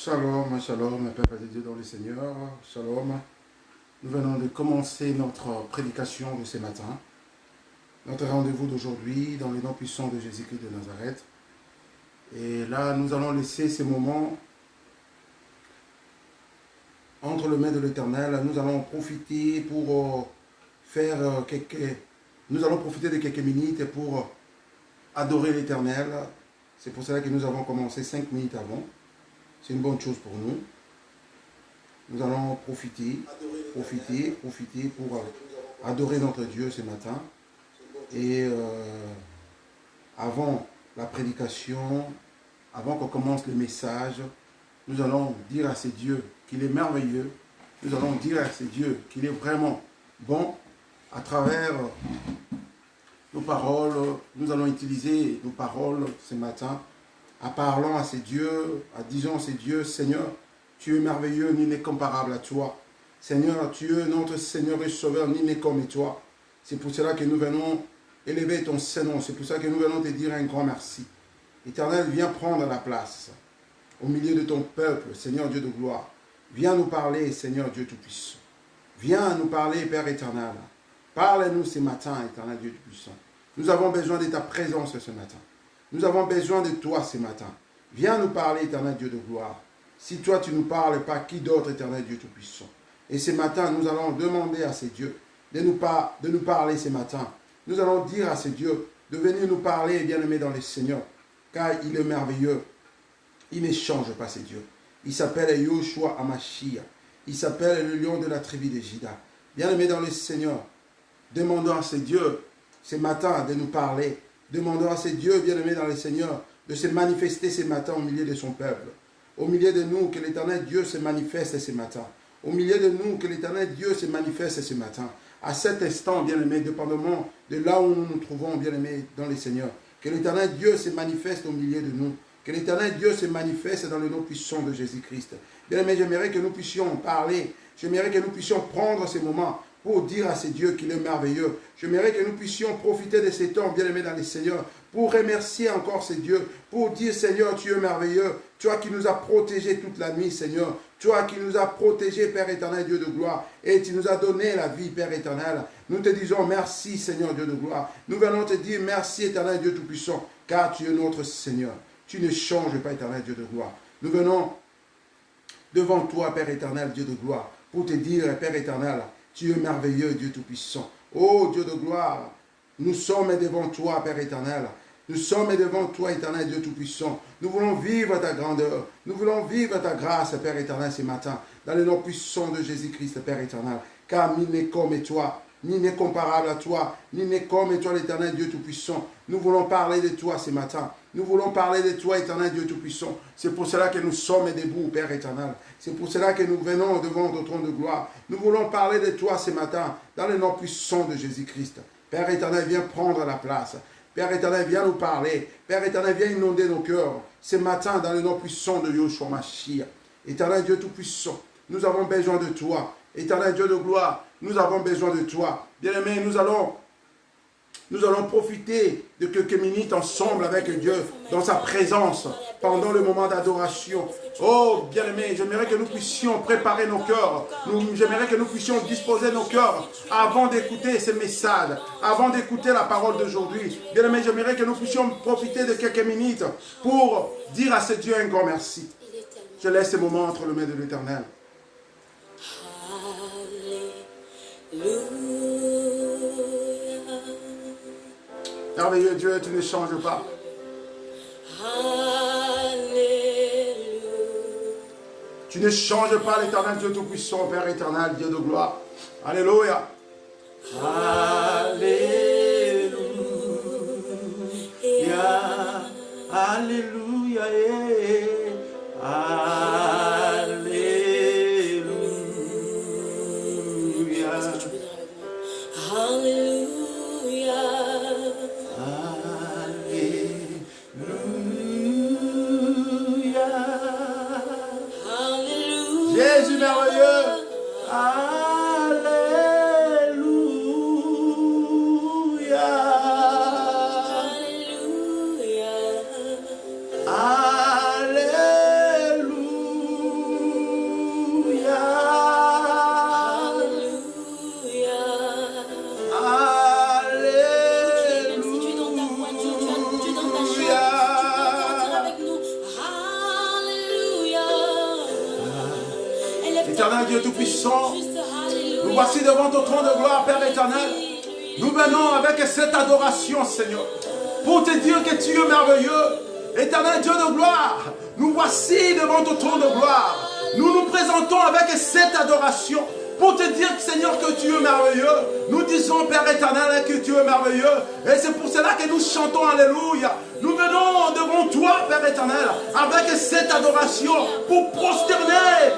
Shalom, shalom, peuple de Dieu dans le Seigneur, shalom. Nous venons de commencer notre prédication de ce matin, notre rendez-vous d'aujourd'hui dans le nom puissant de Jésus-Christ de Nazareth. Et là, nous allons laisser ces moments entre les mains de l'Éternel. Nous allons profiter pour Nous allons profiter de quelques minutes pour adorer l'Éternel. C'est pour cela que nous avons commencé 5 minutes avant. C'est une bonne chose pour nous. Nous allons profiter pour adorer notre Dieu ce matin. Et avant la prédication, avant qu'on commence le message, nous allons dire à ce Dieu qu'il est merveilleux. Nous allons dire à ce Dieu qu'il est vraiment bon. À travers nos paroles, nous allons utiliser nos paroles ce matin. En parlant à ces dieux, en disant à ces dieux, Seigneur, tu es merveilleux, nul n'est comparable à toi. Seigneur, tu es notre Seigneur et Sauveur, nul n'est comme toi. C'est pour cela que nous venons élever ton Saint-Nom. C'est pour cela que nous venons te dire un grand merci. Éternel, viens prendre la place au milieu de ton peuple, Seigneur Dieu de gloire. Viens nous parler, Seigneur Dieu Tout-Puissant. Viens nous parler, Père éternel. Parle-nous ce matin, éternel Dieu Tout-Puissant. Nous avons besoin de ta présence ce matin. Nous avons besoin de toi ce matin. Viens nous parler, éternel Dieu de gloire. Si toi tu ne nous parles pas, qui d'autre, éternel Dieu Tout-Puissant? Et ce matin, nous allons demander à ces dieux de nous parler ce matin. Nous allons dire à ces dieux de venir nous parler, bien-aimés dans le Seigneur, car il est merveilleux. Il ne change pas, ces dieux. Il s'appelle Yoshua Amashia. Il s'appelle le lion de la tribu de Juda. Bien-aimés dans le Seigneur, demandons à ces dieux ce matin de nous parler. Demandons à ces dieux, bien-aimés dans le Seigneur, de se manifester ce matin au milieu de son peuple. Au milieu de nous, que l'Éternel Dieu se manifeste ce matin. Au milieu de nous, que l'Éternel Dieu se manifeste ce matin. À cet instant, bien-aimés, dépendamment de là où nous nous trouvons, bien-aimés, dans le Seigneur. Que l'Éternel Dieu se manifeste au milieu de nous. Que l'Éternel Dieu se manifeste dans le nom puissant de Jésus-Christ. Bien-aimés, j'aimerais que nous puissions parler. J'aimerais que nous puissions prendre ces moments pour dire à ces dieux qu'il est merveilleux. J'aimerais que nous puissions profiter de ces temps, bien-aimés dans le Seigneur, pour remercier encore ces dieux, pour dire, Seigneur, tu es merveilleux, toi qui nous as protégés toute la nuit, Seigneur, toi qui nous as protégés, Père éternel, Dieu de gloire, et tu nous as donné la vie, Père éternel. Nous te disons merci, Seigneur, Dieu de gloire. Nous venons te dire merci, éternel, Dieu tout-puissant, car tu es notre Seigneur. Tu ne changes pas, éternel, Dieu de gloire. Nous venons devant toi, Père éternel, Dieu de gloire, pour te dire, Père éternel, tu es merveilleux, Dieu Tout-Puissant. Oh Dieu de gloire, nous sommes devant toi, Père éternel. Nous sommes devant toi, éternel Dieu Tout-Puissant. Nous voulons vivre ta grandeur. Nous voulons vivre ta grâce, Père éternel, ce matin. Dans le nom puissant de Jésus-Christ, Père éternel. Car nul n'est comme toi, ni n'est comparable à toi, ni n'est comme toi, l'éternel Dieu Tout-Puissant. Nous voulons parler de toi ce matin. Nous voulons parler de toi, éternel Dieu Tout-Puissant. C'est pour cela que nous sommes debout, Père éternel. C'est pour cela que nous venons devant ton trône de gloire. Nous voulons parler de toi ce matin, dans le nom puissant de Jésus-Christ. Père éternel, viens prendre la place. Père éternel, viens nous parler. Père éternel, viens inonder nos cœurs. Ce matin, dans le nom puissant de Yoshua Mashiach. Éternel Dieu Tout-Puissant, nous avons besoin de toi. Éternel Dieu de gloire, nous avons besoin de toi. Bien-aimés, nous allons profiter de quelques minutes ensemble avec Dieu, dans sa présence, pendant le moment d'adoration. Oh, bien-aimés, j'aimerais que nous puissions préparer nos cœurs. J'aimerais que nous puissions disposer nos cœurs avant d'écouter ce message, avant d'écouter la parole d'aujourd'hui. Bien-aimés, j'aimerais que nous puissions profiter de quelques minutes pour dire à ce Dieu un grand merci. Je laisse ce moment entre les mains de l'Éternel. Merveilleux Dieu, tu ne changes pas. Alléluia. Tu ne changes pas, l'Éternel Dieu Tout-Puissant, Père éternel, Dieu de gloire. Alléluia. Alléluia. Alléluia. Alléluia. Alléluia. Jésus merveilleux. Alléluia. Alléluia. Éternel Dieu Tout-Puissant, nous voici devant ton trône de gloire, Père éternel. Nous venons avec cette adoration, Seigneur, pour te dire que tu es merveilleux. Éternel Dieu de gloire, nous voici devant ton trône de gloire. Nous nous présentons avec cette adoration pour te dire, Seigneur, que tu es merveilleux. Nous disons, Père éternel, que tu es merveilleux. Et c'est pour cela que nous chantons Alléluia. Nous venons devant toi, Père éternel, avec cette adoration pour prosterner,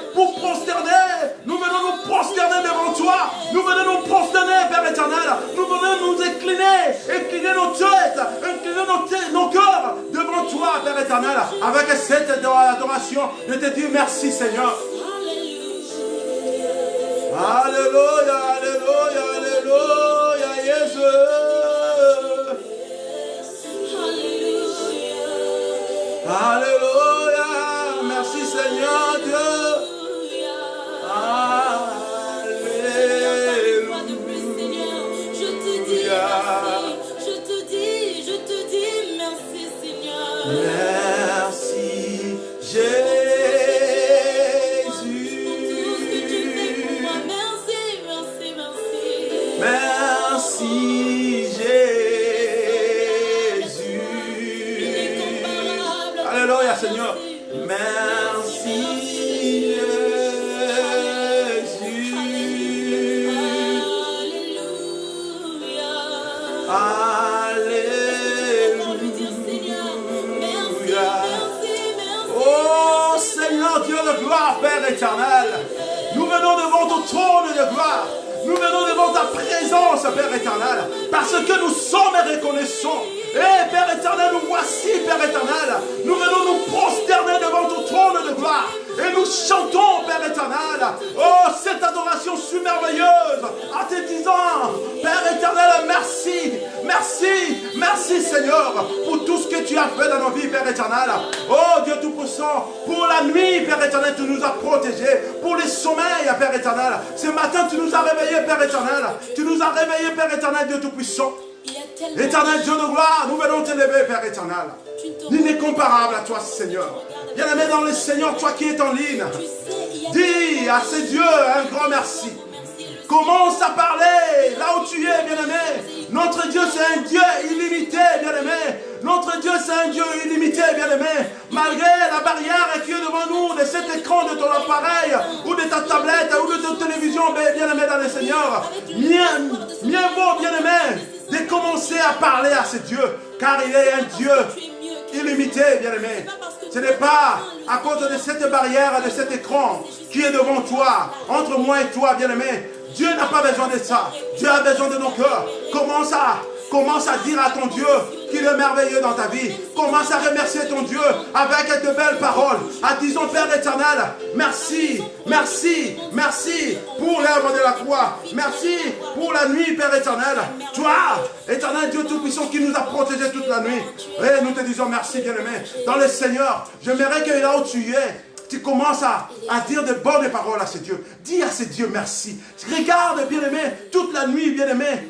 Nous venons nous prosterner devant toi. Nous venons nous prosterner, Père éternel. Nous venons nous incliner nos têtes, incliner nos cœurs devant toi, Père éternel, avec cette adoration. Je te dis merci, Seigneur. Alléluia, alléluia, alléluia, Jésus. Alléluia, merci Seigneur Dieu. Alléluia. Je te dis merci Seigneur. Merci Jésus. Merci Jésus. Alléluia Seigneur. Merci Jésus. Alléluia. Oh Seigneur Dieu de gloire, Père éternel. Nous venons devant ton trône de gloire. Nous venons devant ta présence, Père éternel, parce que nous sommes reconnaissants. Et Père éternel, nous voici, Père éternel. Nous venons nous prosterner devant ton trône de gloire. Et nous chantons, Père éternel, oh, cette adoration si merveilleuse, en te disant, Père éternel, merci, merci, merci Seigneur, pour tout ce que tu as fait dans nos vies, Père éternel. Oh Dieu Tout-Puissant, pour la nuit, Père éternel, tu nous as protégés, pour les sommeils, Père éternel. Ce matin, tu nous as réveillés, Père éternel. Tu nous as réveillés, Père éternel, Dieu Tout-Puissant. Éternel Dieu de gloire, nous venons t'élever, Père éternel. Nul n'est comparable à toi, Seigneur. Bien-aimé dans le Seigneur, toi qui es en ligne, dis à ce Dieu un grand merci. Commence à parler là où tu es, bien-aimé. Notre Dieu, c'est un Dieu illimité, bien-aimé. Notre Dieu, c'est un Dieu illimité, bien-aimé. Malgré la barrière qui est devant nous, de cet écran de ton appareil, ou de ta tablette, ou de ta télévision, bien-aimé dans le Seigneur, mieux vaut, bien-aimé, de commencer à parler à ce Dieu, car il est un Dieu illimité, bien-aimé. Ce n'est pas à cause de cette barrière, de cet écran qui est devant toi, entre moi et toi, bien-aimé. Dieu n'a pas besoin de ça. Dieu a besoin de nos cœurs. Commence à dire à ton Dieu qu'il est merveilleux dans ta vie. Commence à remercier ton Dieu avec de belles paroles. En disant, Père éternel, merci, merci, merci pour l'œuvre de la croix. Merci pour la nuit, Père éternel. Toi, éternel Dieu Tout-Puissant, qui nous a protégés toute la nuit. Et nous te disons merci, bien-aimé. Dans le Seigneur, j'aimerais que là où tu es, tu commences à dire de bonnes paroles à ce Dieu. Dis à ce Dieu merci. Regarde, bien-aimé, toute la nuit, bien-aimé.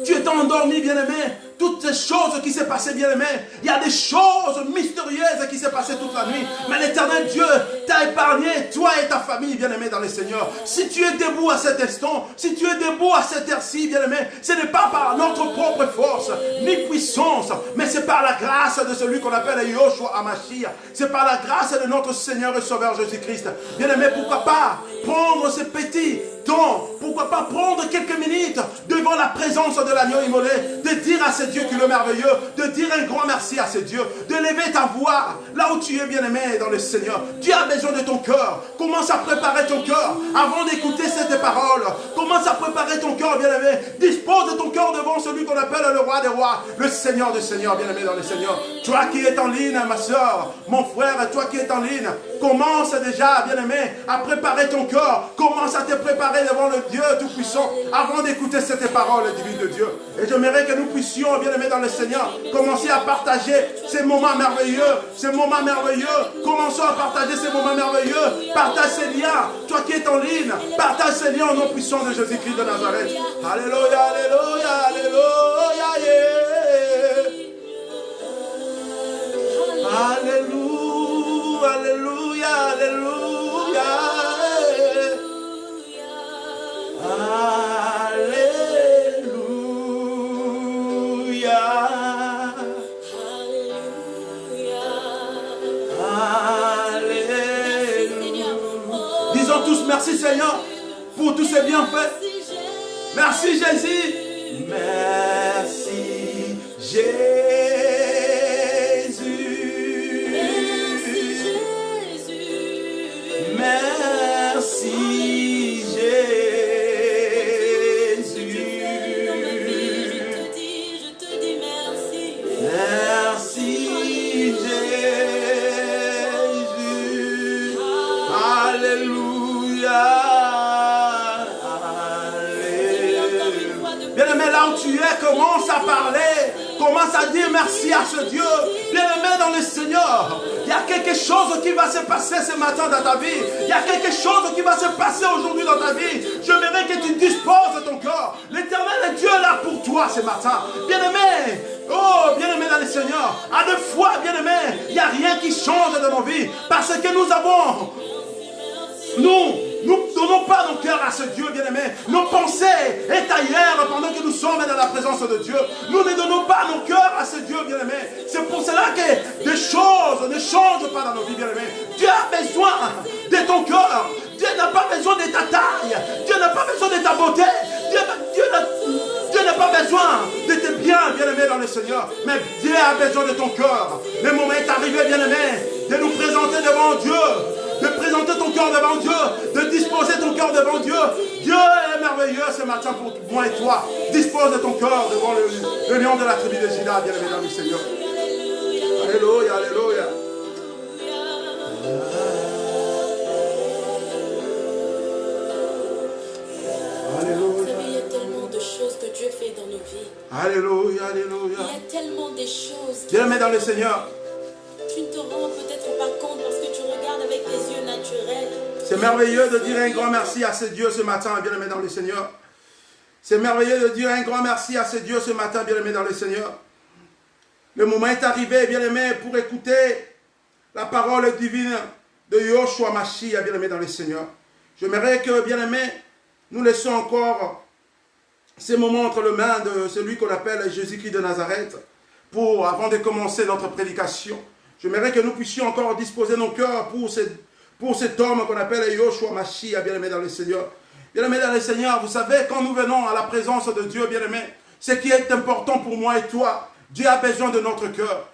Tu es endormi, bien-aimé. Toutes ces choses qui s'est passées, bien-aimé. Il y a des choses mystérieuses qui s'est passées toute la nuit. Mais l'Éternel Dieu t'a épargné, toi et ta famille, bien-aimé dans le Seigneur. Si tu es debout à cet instant, si tu es debout à cette heure-ci, bien-aimé, ce n'est pas par notre propre force, ni puissance, mais c'est par la grâce de celui qu'on appelle Yoshua Hamashiach. C'est par la grâce de notre Seigneur et Sauveur Jésus-Christ. Bien-aimé, pourquoi pas prendre ces petits temps, pourquoi pas prendre quelques minutes devant la présence de l'agneau immolé, de dire à ce Dieu qu'il est merveilleux, de dire un grand merci à ce Dieu, de lever ta voix là où tu es, bien-aimé dans le Seigneur. Dieu a besoin de ton cœur. Commence à préparer ton cœur avant d'écouter cette parole. Commence à préparer ton cœur, bien-aimé. Dispose de ton cœur devant celui qu'on appelle le roi des rois, le Seigneur des seigneurs, bien-aimé dans le Seigneur. Toi qui es en ligne, ma soeur, mon frère, toi qui es en ligne, commence déjà, bien-aimé, à préparer ton cœur. Commence à te préparer devant le Dieu Tout-Puissant avant d'écouter cette parole divine de Dieu. Et j'aimerais que nous puissions, bien-aimés dans le Seigneur, commencer à partager ces moments merveilleux, ces moments merveilleux. Commençons à partager ces moments merveilleux. Partage ces liens. Toi qui es en ligne, partage ces liens au nom puissant de Jésus-Christ de Nazareth. Alléluia, alléluia, alléluia, yeah. Alléluia, alléluia, alléluia. tous. Merci Seigneur pour tous ces bienfaits. Merci Jésus. Merci Jésus. Merci Jésus. Je te dis merci. Merci Jésus. Alléluia. Bien-aimé, là où tu es, commence à parler. Commence à dire merci à ce Dieu. Bien-aimé dans le Seigneur, il y a quelque chose qui va se passer ce matin dans ta vie. Il y a quelque chose qui va se passer aujourd'hui dans ta vie. Je voudrais que tu disposes de ton corps. L'Éternel est Dieu là pour toi ce matin. Bien-aimé, oh, bien-aimé dans le Seigneur, à deux fois, bien-aimé, il n'y a rien qui change dans nos vies. Parce que nous avons... Nous ne donnons pas nos cœurs à ce Dieu, bien-aimé. Nos pensées est ailleurs pendant que nous sommes dans la présence de Dieu. Nous ne donnons pas nos cœurs à ce Dieu, bien-aimé. C'est pour cela que des choses ne changent pas dans nos vies, bien-aimé. Dieu a besoin de ton cœur. Dieu n'a pas besoin de ta taille. Dieu n'a pas besoin de ta beauté. Dieu n'a pas besoin de tes biens, bien-aimé dans le Seigneur. Mais Dieu a besoin de ton cœur. Le moment est arrivé, bien-aimé, de nous présenter devant Dieu. De présenter ton cœur devant Dieu, de disposer ton cœur devant Dieu. Dieu est merveilleux ce matin pour moi et toi. Dispose de ton cœur devant le lion de la tribu de Juda, bien aimé dans le Seigneur. Alléluia, alléluia. Alléluia. Il y a tellement de choses que Dieu fait dans nos vies. Alléluia, alléluia. Il y a tellement de choses. Bien aimé dans le Seigneur. Tu ne te rends peut-être pas compte parce que tu regardes avec tes yeux naturels. C'est merveilleux de dire un grand merci à ce Dieu ce matin, bien-aimé dans le Seigneur. C'est merveilleux de dire un grand merci à ce Dieu ce matin, bien-aimé dans le Seigneur. Le moment est arrivé, bien-aimé, pour écouter la parole divine de Yoshua Mashiach, bien-aimé dans le Seigneur. J'aimerais que, bien-aimé, nous laissons encore ces moments entre les mains de celui qu'on appelle Jésus-Christ de Nazareth, avant de commencer notre prédication. J'aimerais que nous puissions encore disposer nos cœurs pour cet homme qu'on appelle Yoshua Mashiach, bien-aimé dans le Seigneur. Bien-aimé dans le Seigneur, vous savez, quand nous venons à la présence de Dieu, bien-aimé, ce qui est important pour moi et toi, Dieu a besoin de notre cœur.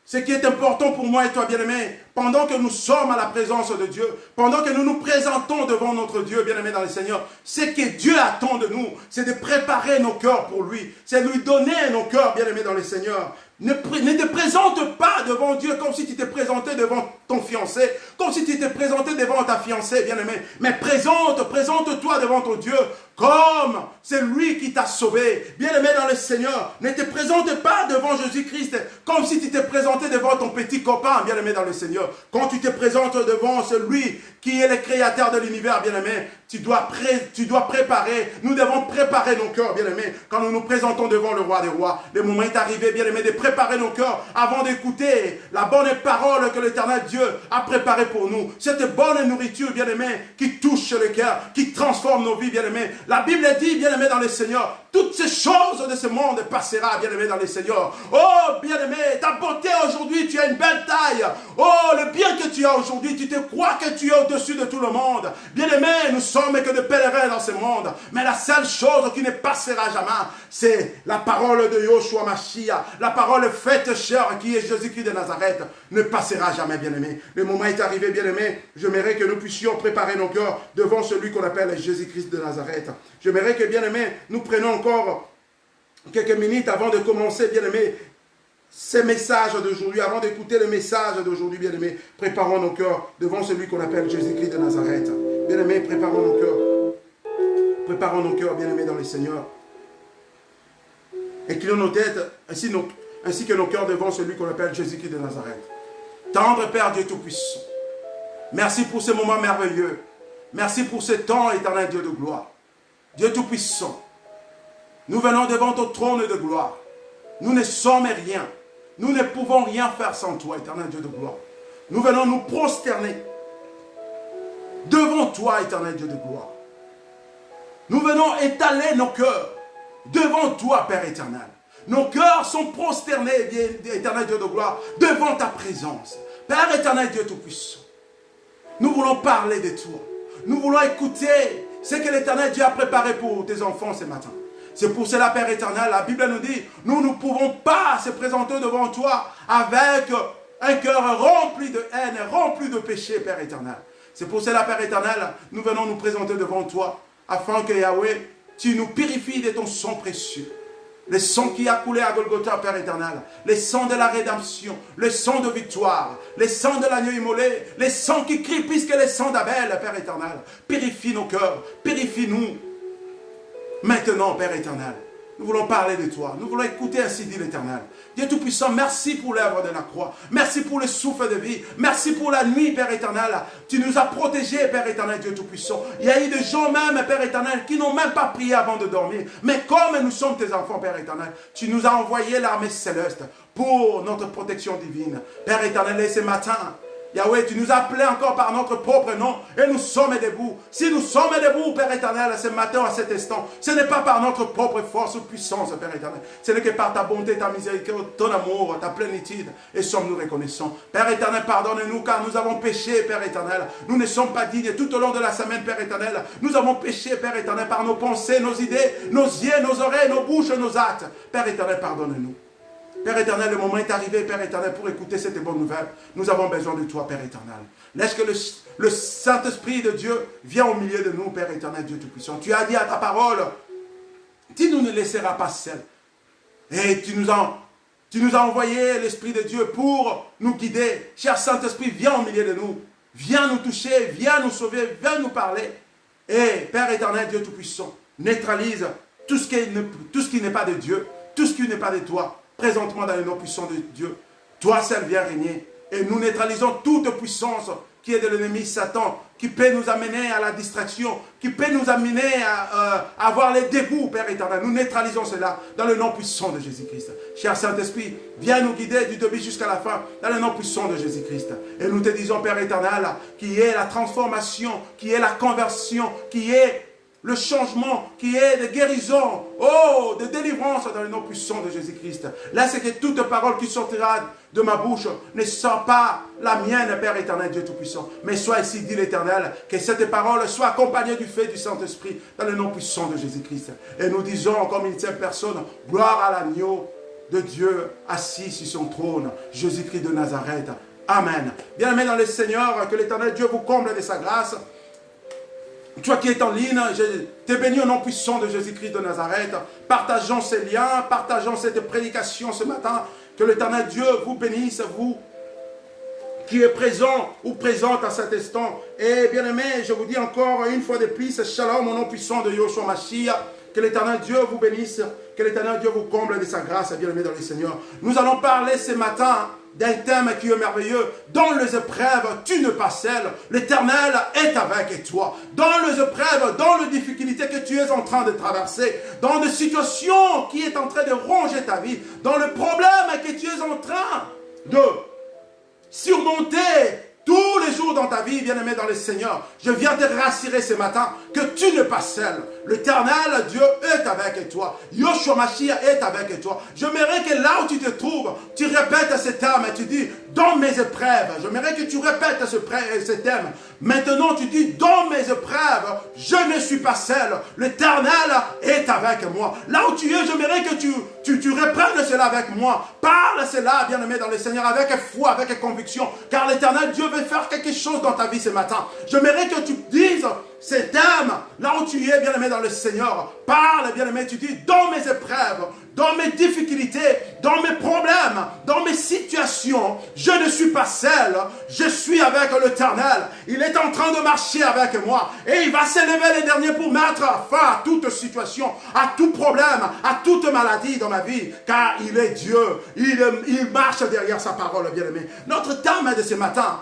Ce qui est important pour moi et toi, bien-aimé, pendant que nous sommes à la présence de Dieu, pendant que nous nous présentons devant notre Dieu, bien-aimé dans le Seigneur, ce que Dieu attend de nous, c'est de préparer nos cœurs pour lui, c'est de lui donner nos cœurs, bien-aimé dans le Seigneur. Ne te présente pas devant Dieu comme si tu t'es présenté devant ton fiancé, comme si tu t'es présenté devant ta fiancée, bien-aimé. Mais présente-toi devant ton Dieu comme c'est lui qui t'a sauvé. Bien-aimé dans le Seigneur, ne te présente pas devant Jésus-Christ comme si tu t'es présenté devant ton petit copain, bien-aimé dans le Seigneur. Quand tu te présentes devant celui qui est le créateur de l'univers, bien-aimé, tu dois préparer, nous devons préparer nos cœurs, bien-aimés, quand nous nous présentons devant le roi des rois. Le moment est arrivé, bien-aimé, de préparer nos cœurs avant d'écouter la bonne parole que l'Éternel Dieu a préparée pour nous. Cette bonne nourriture, bien-aimé, qui touche le cœur, qui transforme nos vies, bien-aimé. La Bible dit, bien-aimé dans le Seigneur, toutes ces choses de ce monde passera, bien-aimé dans le Seigneur. Oh, bien-aimé, ta beauté aujourd'hui, tu as une belle taille. Oh, le bien que tu as aujourd'hui, tu te crois que tu es au-dessus de tout le monde. Bien-aimé, nous sommes que de pèlerins dans ce monde. Mais la seule chose qui ne passera jamais, c'est la parole de Yoshua Mashiach, la parole faite chair qui est Jésus-Christ de Nazareth, ne passera jamais, bien-aimé. Le moment est arrivé, bien-aimé. J'aimerais que nous puissions préparer nos cœurs devant celui qu'on appelle Jésus-Christ de Nazareth. J'aimerais que, bien-aimé, nous prenions encore quelques minutes avant de commencer, bien-aimé, ces messages d'aujourd'hui, avant d'écouter le message d'aujourd'hui, bien-aimé, préparons nos cœurs devant celui qu'on appelle Jésus-Christ de Nazareth. Bien-aimé, préparons nos cœurs. Préparons nos cœurs, bien-aimés dans le Seigneur. Inclinons nos têtes, ainsi que nos cœurs devant celui qu'on appelle Jésus-Christ de Nazareth. Tendre Père Dieu Tout-Puissant, merci pour ce moment merveilleux. Merci pour ce temps, éternel Dieu de gloire. Dieu Tout-Puissant, nous venons devant ton trône de gloire. Nous ne sommes rien. Nous ne pouvons rien faire sans toi, éternel Dieu de gloire. Nous venons nous prosterner devant toi, éternel Dieu de gloire. Nous venons étaler nos cœurs devant toi, Père éternel. Nos cœurs sont prosternés, éternel Dieu de gloire, devant ta présence. Père éternel Dieu Tout-Puissant, nous voulons parler de toi. Nous voulons écouter ce que l'Éternel Dieu a préparé pour tes enfants ce matin. C'est pour cela, Père éternel, la Bible nous dit, nous ne pouvons pas se présenter devant toi avec un cœur rempli de haine, rempli de péché, Père éternel. C'est pour cela, Père éternel, nous venons nous présenter devant toi, afin que Yahweh, tu nous purifies de ton sang précieux. Le sang qui a coulé à Golgotha, Père éternel, le sang de la rédemption, le sang de victoire, le sang de l'agneau immolé, le sang qui crie plus que le sang d'Abel, Père éternel. Purifie nos cœurs, purifie-nous. Maintenant, Père éternel, nous voulons parler de toi. Nous voulons écouter ainsi dit l'Éternel. Dieu Tout-Puissant, merci pour l'œuvre de la croix. Merci pour le souffle de vie. Merci pour la nuit, Père éternel. Tu nous as protégés, Père éternel, Dieu Tout-Puissant. Il y a eu des gens même, Père éternel, qui n'ont même pas prié avant de dormir. Mais comme nous sommes tes enfants, Père éternel, tu nous as envoyé l'armée céleste pour notre protection divine. Père éternel, et ce matin, Yahweh, tu nous as appelés encore par notre propre nom et nous sommes debout. Si nous sommes debout, Père éternel, ce matin, à cet instant, ce n'est pas par notre propre force ou puissance, Père éternel. Ce n'est que par ta bonté, ta miséricorde, ton amour, ta plénitude. Et sommes-nous reconnaissants. Père éternel, pardonne-nous car nous avons péché, Père éternel. Nous ne sommes pas dignes tout au long de la semaine, Père éternel. Nous avons péché, Père éternel, par nos pensées, nos idées, nos yeux, nos oreilles, nos bouches, nos actes. Père éternel, pardonne-nous. Père éternel, le moment est arrivé, Père éternel, pour écouter cette bonne nouvelle. Nous avons besoin de toi, Père éternel. Laisse que le Saint-Esprit de Dieu vienne au milieu de nous, Père éternel, Dieu Tout-Puissant. Tu as dit à ta parole, tu nous ne laisseras pas seuls. Et tu nous as envoyé l'Esprit de Dieu pour nous guider. Cher Saint-Esprit, viens au milieu de nous. Viens nous toucher, viens nous sauver, viens nous parler. Et Père éternel, Dieu Tout-Puissant, neutralise tout ce qui n'est pas de Dieu, tout ce qui n'est pas de toi. Présentement dans le nom puissant de Dieu, toi seul viens régner. Et nous neutralisons toute puissance qui est de l'ennemi Satan, qui peut nous amener à la distraction, qui peut nous amener à avoir les dégoûts, Père éternel. Nous neutralisons cela dans le nom puissant de Jésus-Christ. Cher Saint-Esprit, viens nous guider du début jusqu'à la fin, dans le nom puissant de Jésus-Christ. Et nous te disons, Père éternel, qui est la transformation, qui est la conversion, qui est le changement, qui est de guérison, oh, de délivrance dans le nom puissant de Jésus-Christ. Laisse que toute parole qui sortira de ma bouche ne soit pas la mienne, Père éternel, Dieu Tout-Puissant, mais soit ici, dit l'Éternel, que cette parole soit accompagnée du fait du Saint-Esprit dans le nom puissant de Jésus-Christ. Et nous disons, comme une seule personne, gloire à l'agneau de Dieu assis sur son trône, Jésus-Christ de Nazareth. Amen. Bien-aimés dans le Seigneur, que l'Éternel Dieu vous comble de sa grâce. Toi qui es en ligne, je te bénis au nom puissant de Jésus-Christ de Nazareth. Partageons ces liens, partageons cette prédication ce matin. Que l'Éternel Dieu vous bénisse, vous qui êtes présent ou présente à cet instant. Et bien aimé, je vous dis encore une fois de plus, shalom au nom puissant de Yoshua Mashiach. Que l'Éternel Dieu vous bénisse, que l'Éternel Dieu vous comble de sa grâce, bien aimé dans le Seigneur. Nous allons parler ce matin d'un thème qui est merveilleux. Dans les épreuves, tu ne pas seul. L'Éternel est avec toi. Dans les épreuves, dans les difficultés que tu es en train de traverser, dans des situations qui est en train de ronger ta vie, dans le problème que tu es en train de surmonter tous les jours dans ta vie, bien-aimé dans le Seigneur, je viens te rassurer ce matin que tu n'es pas seul. L'Éternel Dieu est avec toi. Yoshua Mashiach est avec toi. J'aimerais que là où tu te trouves, tu répètes ce thème et tu dis, dans mes épreuves, j'aimerais que tu répètes ce thème. Maintenant tu dis, dans mes épreuves, je ne suis pas seul. L'Éternel est avec moi. Là où tu es, j'aimerais que tu reprennes cela avec moi. Parle cela, bien-aimé dans le Seigneur, avec foi, avec conviction. Car l'Éternel Dieu veut faire quelque chose dans ta vie ce matin. J'aimerais que tu dises ces thèmes, là où tu es, bien-aimé dans le Seigneur. Parle, bien-aimé, tu dis, dans mes épreuves, dans mes difficultés, dans mes problèmes, dans mes situations, je ne suis pas seul, je suis avec l'Éternel. Il est en train de marcher avec moi et il va s'élever le dernier pour mettre fin à toute situation, à tout problème, à toute maladie dans ma vie, car il est Dieu, il marche derrière sa parole, bien-aimé. Notre thème de ce matin,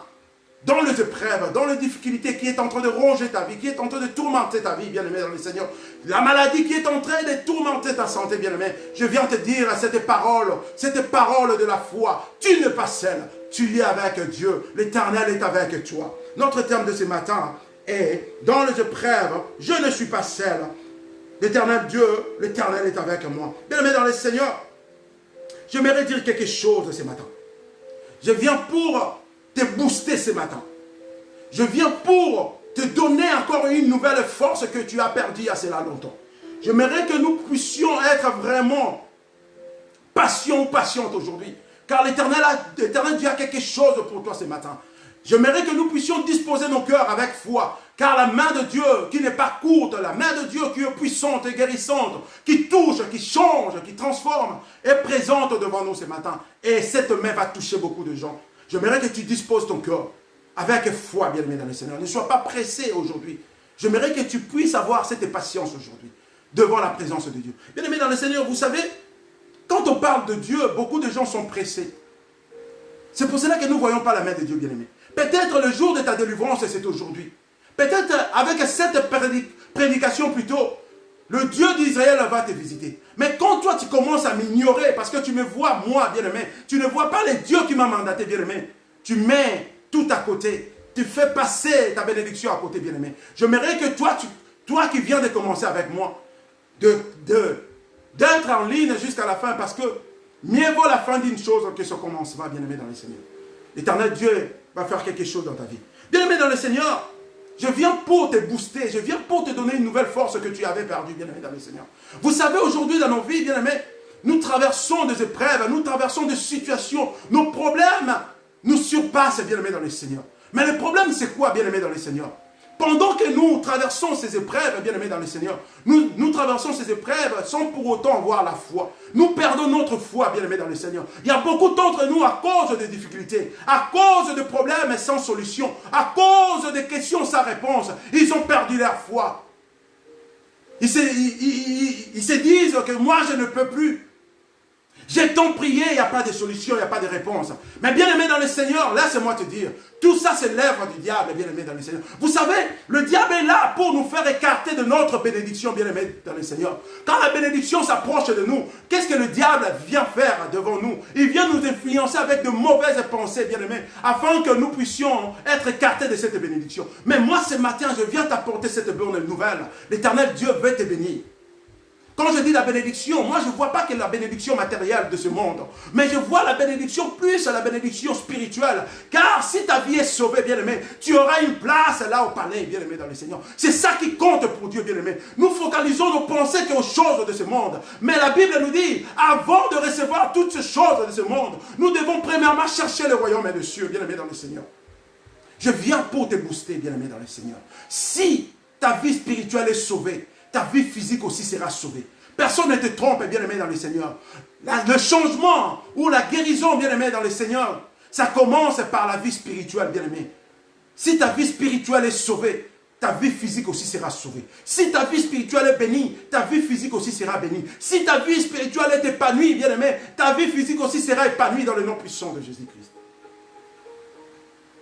dans les épreuves, dans les difficultés qui est en train de ronger ta vie, qui est en train de tourmenter ta vie, bien-aimé dans le Seigneur, la maladie qui est en train de tourmenter ta santé, bien-aimé, je viens te dire cette parole de la foi, tu n'es pas seul, tu es avec Dieu, l'Éternel est avec toi. Notre thème de ce matin est, dans les épreuves, je ne suis pas seul, l'Éternel Dieu, l'Éternel est avec moi. Bien-aimé dans le Seigneur, j'aimerais dire quelque chose ce matin. Je viens pour te booster ce matin. Je viens pour te donner encore une nouvelle force que tu as perdue il y a cela longtemps. J'aimerais que nous puissions être vraiment patientes aujourd'hui. Car l'Éternel Dieu a quelque chose pour toi ce matin. J'aimerais que nous puissions disposer nos cœurs avec foi. Car la main de Dieu qui n'est pas courte, la main de Dieu qui est puissante et guérissante, qui touche, qui change, qui transforme, est présente devant nous ce matin. Et cette main va toucher beaucoup de gens. J'aimerais que tu disposes ton cœur avec foi, bien-aimé dans le Seigneur. Ne sois pas pressé aujourd'hui. J'aimerais que tu puisses avoir cette patience aujourd'hui devant la présence de Dieu. Bien-aimé dans le Seigneur, vous savez, quand on parle de Dieu, beaucoup de gens sont pressés. C'est pour cela que nous ne voyons pas la main de Dieu, bien-aimé. Peut-être le jour de ta délivrance, c'est aujourd'hui. Peut-être avec cette prédication plutôt, le Dieu d'Israël va te visiter. Mais quand toi tu commences à m'ignorer, parce que tu me vois, moi, bien-aimé, tu ne vois pas les dieux qui m'ont mandaté, bien-aimé. Tu mets tout à côté. Tu fais passer ta bénédiction à côté, bien-aimé. J'aimerais que toi qui viens de commencer avec moi, d'être en ligne jusqu'à la fin, parce que mieux vaut la fin d'une chose que ce commencement, bien-aimé dans le Seigneur. L'Éternel Dieu va faire quelque chose dans ta vie. Bien-aimé dans le Seigneur, je viens pour te booster, je viens pour te donner une nouvelle force que tu avais perdue, bien-aimé dans le Seigneur. Vous savez, aujourd'hui dans nos vies, bien-aimés, nous traversons des épreuves, nous traversons des situations, nos problèmes nous surpassent, bien-aimé dans le Seigneur. Mais le problème, c'est quoi, bien-aimé dans le Seigneur? Pendant que nous traversons ces épreuves, bien-aimés dans le Seigneur, nous traversons ces épreuves sans pour autant avoir la foi. Nous perdons notre foi, bien-aimés dans le Seigneur. Il y a beaucoup d'entre nous, à cause des difficultés, à cause de problèmes sans solution, à cause de questions sans réponse, ils ont perdu leur foi. Ils se disent que moi, je ne peux plus. J'ai tant prié, il n'y a pas de solution, il n'y a pas de réponse. Mais bien aimé dans le Seigneur, laisse-moi te dire, tout ça c'est l'œuvre du diable, bien aimé dans le Seigneur. Vous savez, le diable est là pour nous faire écarter de notre bénédiction, bien aimé dans le Seigneur. Quand la bénédiction s'approche de nous, qu'est-ce que le diable vient faire devant nous? Il vient nous influencer avec de mauvaises pensées, bien aimé, afin que nous puissions être écartés de cette bénédiction. Mais moi ce matin, je viens t'apporter cette bonne nouvelle. L'Éternel Dieu veut te bénir. Quand je dis la bénédiction, moi je ne vois pas que la bénédiction matérielle de ce monde, mais je vois la bénédiction plus la bénédiction spirituelle. Car si ta vie est sauvée, bien-aimé, tu auras une place là au palais, bien-aimé, dans le Seigneur. C'est ça qui compte pour Dieu, bien-aimé. Nous focalisons nos pensées qu'aux choses de ce monde. Mais la Bible nous dit, avant de recevoir toutes ces choses de ce monde, nous devons premièrement chercher le royaume des cieux, bien-aimé, dans le Seigneur. Je viens pour te booster, bien-aimé, dans le Seigneur. Si ta vie spirituelle est sauvée, ta vie physique aussi sera sauvée. Personne ne te trompe, bien-aimé dans le Seigneur. Le changement ou la guérison, bien-aimé dans le Seigneur, ça commence par la vie spirituelle, bien-aimé. Si ta vie spirituelle est sauvée, ta vie physique aussi sera sauvée. Si ta vie spirituelle est bénie, ta vie physique aussi sera bénie. Si ta vie spirituelle est épanouie, bien-aimé, ta vie physique aussi sera épanouie dans le nom puissant de Jésus-Christ.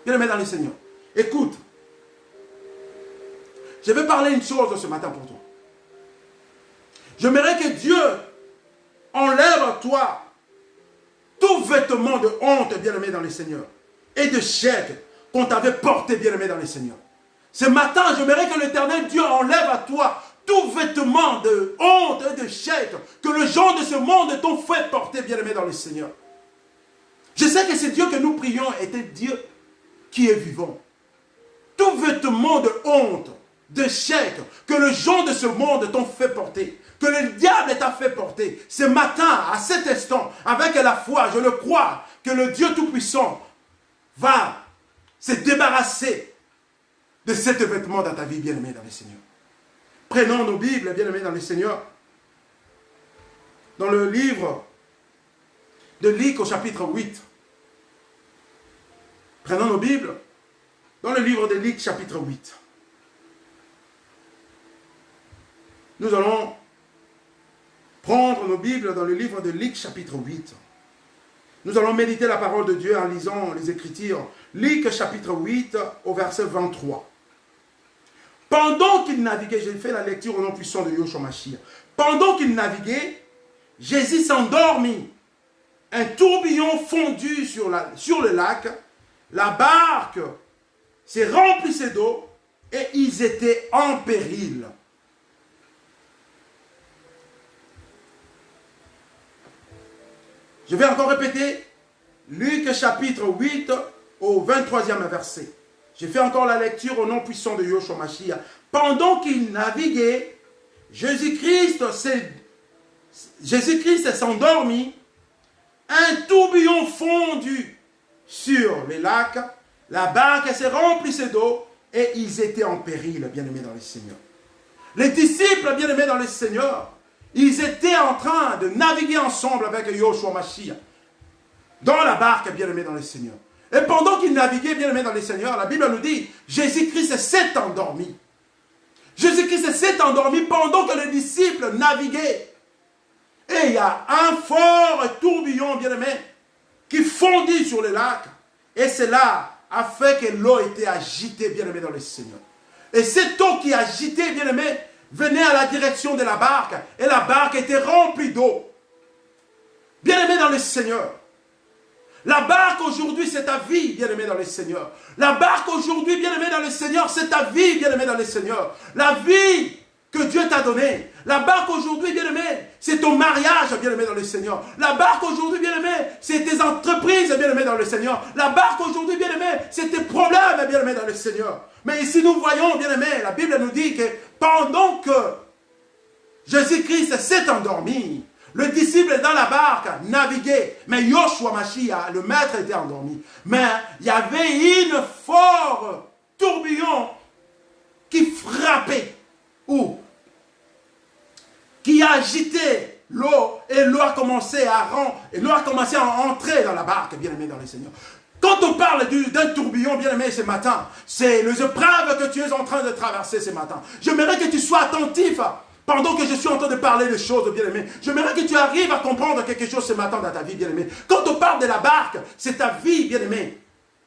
Bien-aimé dans le Seigneur, écoute, je vais parler une chose ce matin pour toi. J'aimerais que Dieu enlève à toi tout vêtement de honte, bien-aimé dans le Seigneur, et de chèque qu'on t'avait porté, bien-aimé dans le Seigneur. Ce matin, j'aimerais que l'Éternel Dieu enlève à toi tout vêtement de honte et de chèque que les gens de ce monde t'ont fait porter, bien-aimé dans le Seigneur. Je sais que ce Dieu que nous prions était Dieu qui est vivant. Tout vêtement de honte, de chèque que les gens de ce monde t'ont fait porter, que le diable t'a fait porter, ce matin, à cet instant, avec la foi, je le crois, que le Dieu Tout-Puissant va se débarrasser de cet vêtement dans ta vie, bien-aimé dans le Seigneur. Prenons nos Bibles, bien-aimés dans le Seigneur, dans le livre de Luc au chapitre 8. Prenons nos Bibles, dans le livre de Luc, chapitre 8. Nous allons prendre nos Bibles dans le livre de Luc, chapitre 8. Nous allons méditer la parole de Dieu en lisant les Écritures. Luc, chapitre 8, au verset 23. Pendant qu'il naviguait, j'ai fait la lecture au nom puissant de Yahshua Mashiach. Pendant qu'il naviguait, Jésus s'endormit. Un tourbillon fondit sur le lac. La barque s'est remplissée d'eau et ils étaient en péril. Je vais encore répéter, Luc chapitre 8 au 23e verset. Je fais encore la lecture au nom puissant de Yeshua Mashiach. Pendant qu'il naviguait, Jésus-Christ s'endormit. Un tourbillon fondu sur les lacs. La barque s'est remplie d'eau et ils étaient en péril, bien-aimés dans le Seigneur. Les disciples, bien-aimés dans le Seigneur, ils étaient en train de naviguer ensemble avec Yeshua Mashiach dans la barque, bien-aimés dans le Seigneur. Et pendant qu'ils naviguaient, bien-aimés dans le Seigneur, la Bible nous dit, Jésus-Christ s'est endormi. Jésus-Christ s'est endormi pendant que les disciples naviguaient. Et il y a un fort tourbillon, bien-aimé, qui fondit sur le lac. Et cela a fait que l'eau était agitée, bien-aimé dans le Seigneur. Et cette eau qui agitait, bien-aimé, venait à la direction de la barque. Et la barque était remplie d'eau. Bien-aimé dans le Seigneur. La barque aujourd'hui, c'est ta vie, bien-aimé dans le Seigneur. La barque aujourd'hui, bien-aimé dans le Seigneur, c'est ta vie, bien-aimé dans le Seigneur. La vie que Dieu t'a donnée. La barque aujourd'hui, bien-aimé, c'est ton mariage, bien-aimé dans le Seigneur. La barque aujourd'hui, bien-aimé, c'est tes entreprises, bien-aimé dans le Seigneur. La barque aujourd'hui, bien-aimé, c'est tes problèmes, bien-aimé dans le Seigneur. Mais ici, nous voyons, bien-aimé, la Bible nous dit que pendant que Jésus-Christ s'est endormi, le disciple dans la barque naviguait, mais Yeshua Mashiach, le maître, était endormi. Mais il y avait une forte tourbillon qui frappait, ou qui agitait l'eau, et l'eau a commencé à entrer dans la barque, bien aimé dans le Seigneur. Quand on parle d'un tourbillon, bien aimé, ce matin, c'est les épreuves que tu es en train de traverser ce matin. J'aimerais que tu sois attentif pendant que je suis en train de parler de choses, bien-aimé. J'aimerais que tu arrives à comprendre quelque chose ce matin dans ta vie, bien-aimé. Quand on parle de la barque, c'est ta vie, bien-aimé.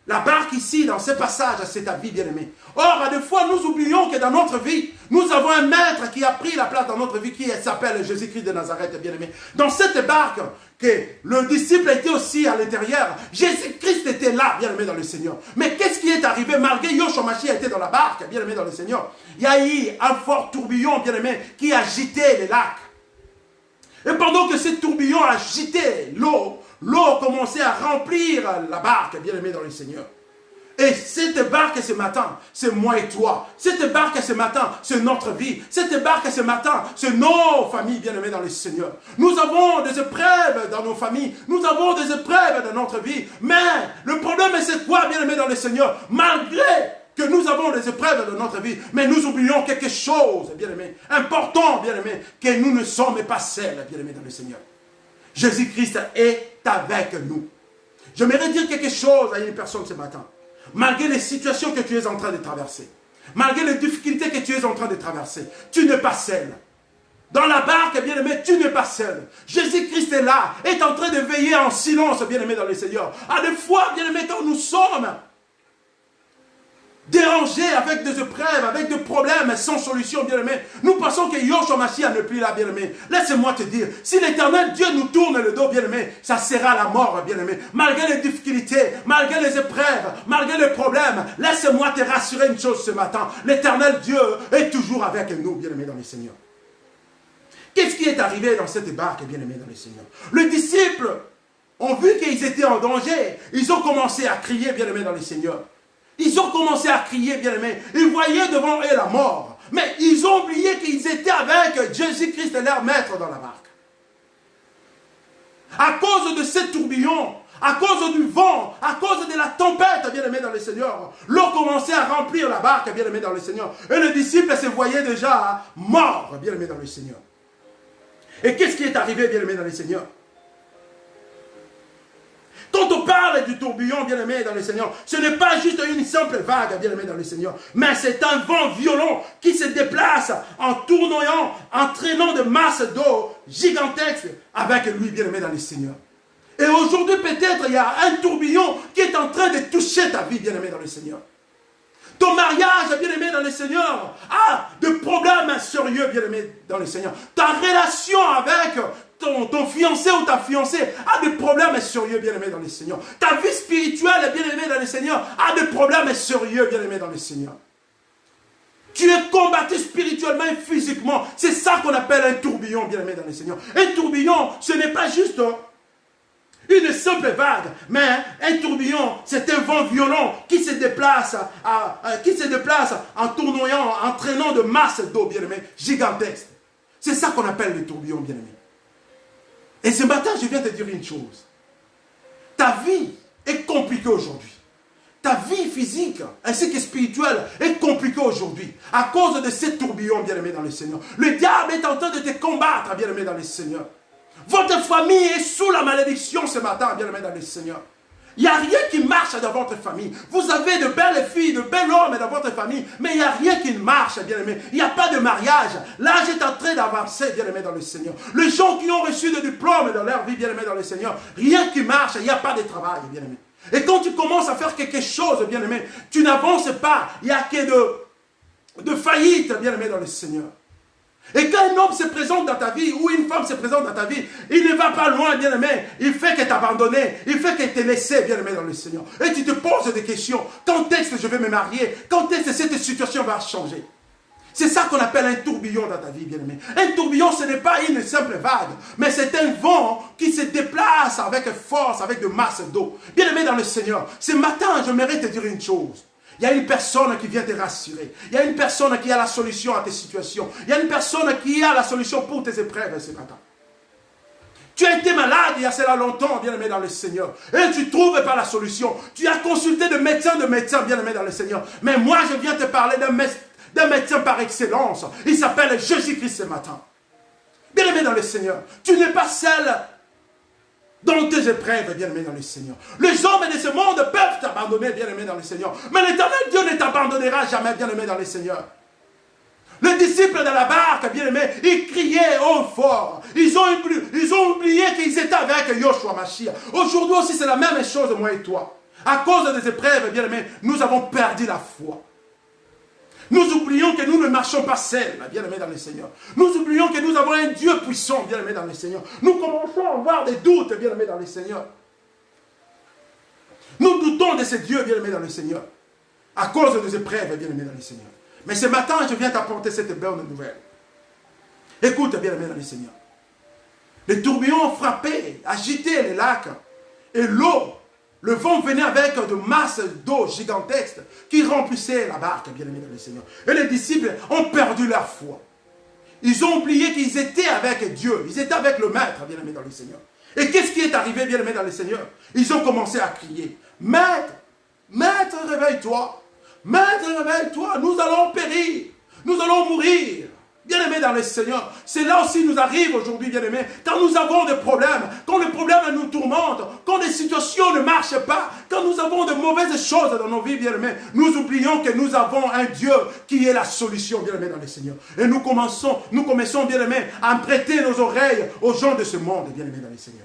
La barque ici, dans ce passage, c'est ta vie, bien-aimé. Or, à des fois, nous oublions que dans notre vie, nous avons un maître qui a pris la place dans notre vie, qui s'appelle Jésus-Christ de Nazareth, bien-aimé. Dans cette barque, que le disciple était aussi à l'intérieur, Jésus-Christ était là, bien-aimé dans le Seigneur. Mais qu'est-ce qui est arrivé? Malgré Yeshua Mashiach était dans la barque, bien-aimé dans le Seigneur, il y a eu un fort tourbillon, bien-aimé, qui agitait les lacs. Et pendant que ce tourbillon agitait l'eau, l'eau commençait à remplir la barque, bien-aimé dans le Seigneur. Et cette barque ce matin, c'est moi et toi. Cette barque ce matin, c'est notre vie. Cette barque ce matin, c'est nos familles, bien-aimées dans le Seigneur. Nous avons des épreuves dans nos familles. Nous avons des épreuves dans notre vie. Mais le problème, c'est quoi, bien-aimés dans le Seigneur? Malgré que nous avons des épreuves dans notre vie, mais nous oublions quelque chose, bien-aimés, important, bien-aimés, que nous ne sommes pas seuls, bien-aimés dans le Seigneur. Jésus-Christ est avec nous. J'aimerais dire quelque chose à une personne ce matin. Malgré les situations que tu es en train de traverser, malgré les difficultés que tu es en train de traverser, tu n'es pas seul. Dans la barque, bien-aimé, tu n'es pas seul. Jésus-Christ est là, est en train de veiller en silence, bien-aimé dans le Seigneur. À des fois, bien-aimé, quand nous sommes dérangés avec des épreuves, avec des problèmes sans solution, bien-aimé, nous pensons que Yeshua Mashiach n'est plus là, bien-aimé. Laisse-moi te dire, si l'Éternel Dieu nous tourne le dos, bien-aimé, ça sera la mort, bien-aimé. Malgré les difficultés, malgré les épreuves, malgré les problèmes, laisse-moi te rassurer une chose ce matin. L'Éternel Dieu est toujours avec nous, bien-aimé, dans le Seigneur. Qu'est-ce qui est arrivé dans cette barque, bien-aimé, dans le Seigneur? Les disciples ont vu qu'ils étaient en danger. Ils ont commencé à crier, bien-aimé, dans le Seigneur. Ils ont commencé à crier, bien-aimés. Ils voyaient devant eux la mort. Mais ils ont oublié qu'ils étaient avec Jésus-Christ, leur maître, dans la barque. À cause de ce tourbillon, à cause du vent, à cause de la tempête, bien-aimés dans le Seigneur, l'eau commençait à remplir la barque, bien-aimés dans le Seigneur. Et les disciples se voyaient déjà morts, bien-aimés dans le Seigneur. Et qu'est-ce qui est arrivé, bien-aimés dans le Seigneur? Quand on parle du tourbillon, bien-aimé dans le Seigneur, ce n'est pas juste une simple vague, bien-aimé dans le Seigneur, mais c'est un vent violent qui se déplace en tournoyant, en traînant de masses d'eau gigantesques avec lui, bien-aimé dans le Seigneur. Et aujourd'hui, peut-être, il y a un tourbillon qui est en train de toucher ta vie, bien-aimé dans le Seigneur. Ton mariage, bien-aimé dans le Seigneur, a des problèmes sérieux, bien-aimé dans le Seigneur. Ta relation avec ton fiancé ou ta fiancée a des problèmes sérieux, bien-aimé dans le Seigneur. Ta vie spirituelle, bien-aimé dans le Seigneur, a des problèmes sérieux, bien-aimé dans le Seigneur. Tu es combattu spirituellement et physiquement. C'est ça qu'on appelle un tourbillon, bien-aimé dans le Seigneur. Un tourbillon, ce n'est pas juste Une simple vague, mais un tourbillon, c'est un vent violent qui se déplace, en tournoyant, en traînant de masses d'eau, bien-aimé, gigantesques. C'est ça qu'on appelle le tourbillon, bien-aimé. Et ce matin, je viens te dire une chose. Ta vie est compliquée aujourd'hui. Ta vie physique ainsi que spirituelle est compliquée aujourd'hui à cause de ces tourbillons, bien-aimé dans le Seigneur. Le diable est en train de te combattre, bien-aimé dans le Seigneur. Votre famille est sous la malédiction ce matin, bien-aimé dans le Seigneur. Il n'y a rien qui marche dans votre famille. Vous avez de belles filles, de bels hommes dans votre famille, mais il n'y a rien qui marche, bien-aimé. Il n'y a pas de mariage. L'âge est en train d'avancer, bien-aimé dans le Seigneur. Les gens qui ont reçu des diplômes dans leur vie, bien-aimé dans le Seigneur, rien qui marche, il n'y a pas de travail, bien-aimé. Et quand tu commences à faire quelque chose, bien-aimé, tu n'avances pas. Il n'y a que de faillite, bien-aimé dans le Seigneur. Et quand un homme se présente dans ta vie, ou une femme se présente dans ta vie, il ne va pas loin, bien-aimé. Il fait que t'abandonner, il fait que te laisser, bien-aimé dans le Seigneur. Et tu te poses des questions. Quand est-ce que je vais me marier? Quand est-ce que cette situation va changer? C'est ça qu'on appelle un tourbillon dans ta vie, bien-aimé. Un tourbillon, ce n'est pas une simple vague, mais c'est un vent qui se déplace avec force, avec de masses d'eau. Bien-aimé dans le Seigneur, ce matin, je mérite te dire une chose. Il y a une personne qui vient te rassurer. Il y a une personne qui a la solution à tes situations. Il y a une personne qui a la solution pour tes épreuves ce matin. Tu as été malade il y a cela longtemps, bien-aimé dans le Seigneur. Et tu ne trouves pas la solution. Tu as consulté de médecins, bien-aimé dans le Seigneur. Mais moi, je viens te parler d'un médecin par excellence. Il s'appelle Jésus-Christ ce matin. Bien-aimé dans le Seigneur. Tu n'es pas seul dans tes épreuves, bien-aimé dans le Seigneur. Les hommes de ce monde peuvent t'abandonner, bien-aimé dans le Seigneur. Mais l'Éternel Dieu ne t'abandonnera jamais, bien-aimé dans le Seigneur. Les disciples de la barque, bien-aimé, ils criaient au fort. Ils ont oublié qu'ils étaient avec Yoshua Mashiach. Aujourd'hui aussi, c'est la même chose, moi et toi. À cause des épreuves, bien-aimé, nous avons perdu la foi. Nous oublions que nous ne marchons pas seuls, bien-aimés dans le Seigneur. Nous oublions que nous avons un Dieu puissant, bien-aimé dans le Seigneur. Nous commençons à avoir des doutes, bien-aimés dans le Seigneur. Nous doutons de ce Dieu, bien-aimé dans le Seigneur. À cause des épreuves, bien-aimé dans le Seigneur. Mais ce matin, je viens t'apporter cette belle nouvelle. Écoute, bien-aimé dans le Seigneur. Les tourbillons frappaient, agitaient les lacs. Et l'eau, le vent venait avec de masses d'eau gigantesques qui remplissaient la barque, bien-aimé dans le Seigneur. Et les disciples ont perdu leur foi. Ils ont oublié qu'ils étaient avec Dieu. Ils étaient avec le Maître, bien-aimé dans le Seigneur. Et qu'est-ce qui est arrivé, bien-aimé dans le Seigneur? Ils ont commencé à crier. Maître, Maître, réveille-toi. Maître, réveille-toi. Nous allons périr. Nous allons mourir. Bien-aimés dans le Seigneur, c'est là aussi nous arrive aujourd'hui, bien-aimés, quand nous avons des problèmes, quand les problèmes nous tourmentent, quand les situations ne marchent pas, quand nous avons de mauvaises choses dans nos vies, bien-aimés, nous oublions que nous avons un Dieu qui est la solution, bien-aimés dans le Seigneur. Et nous commençons, bien-aimés, à prêter nos oreilles aux gens de ce monde, bien-aimés dans le Seigneur.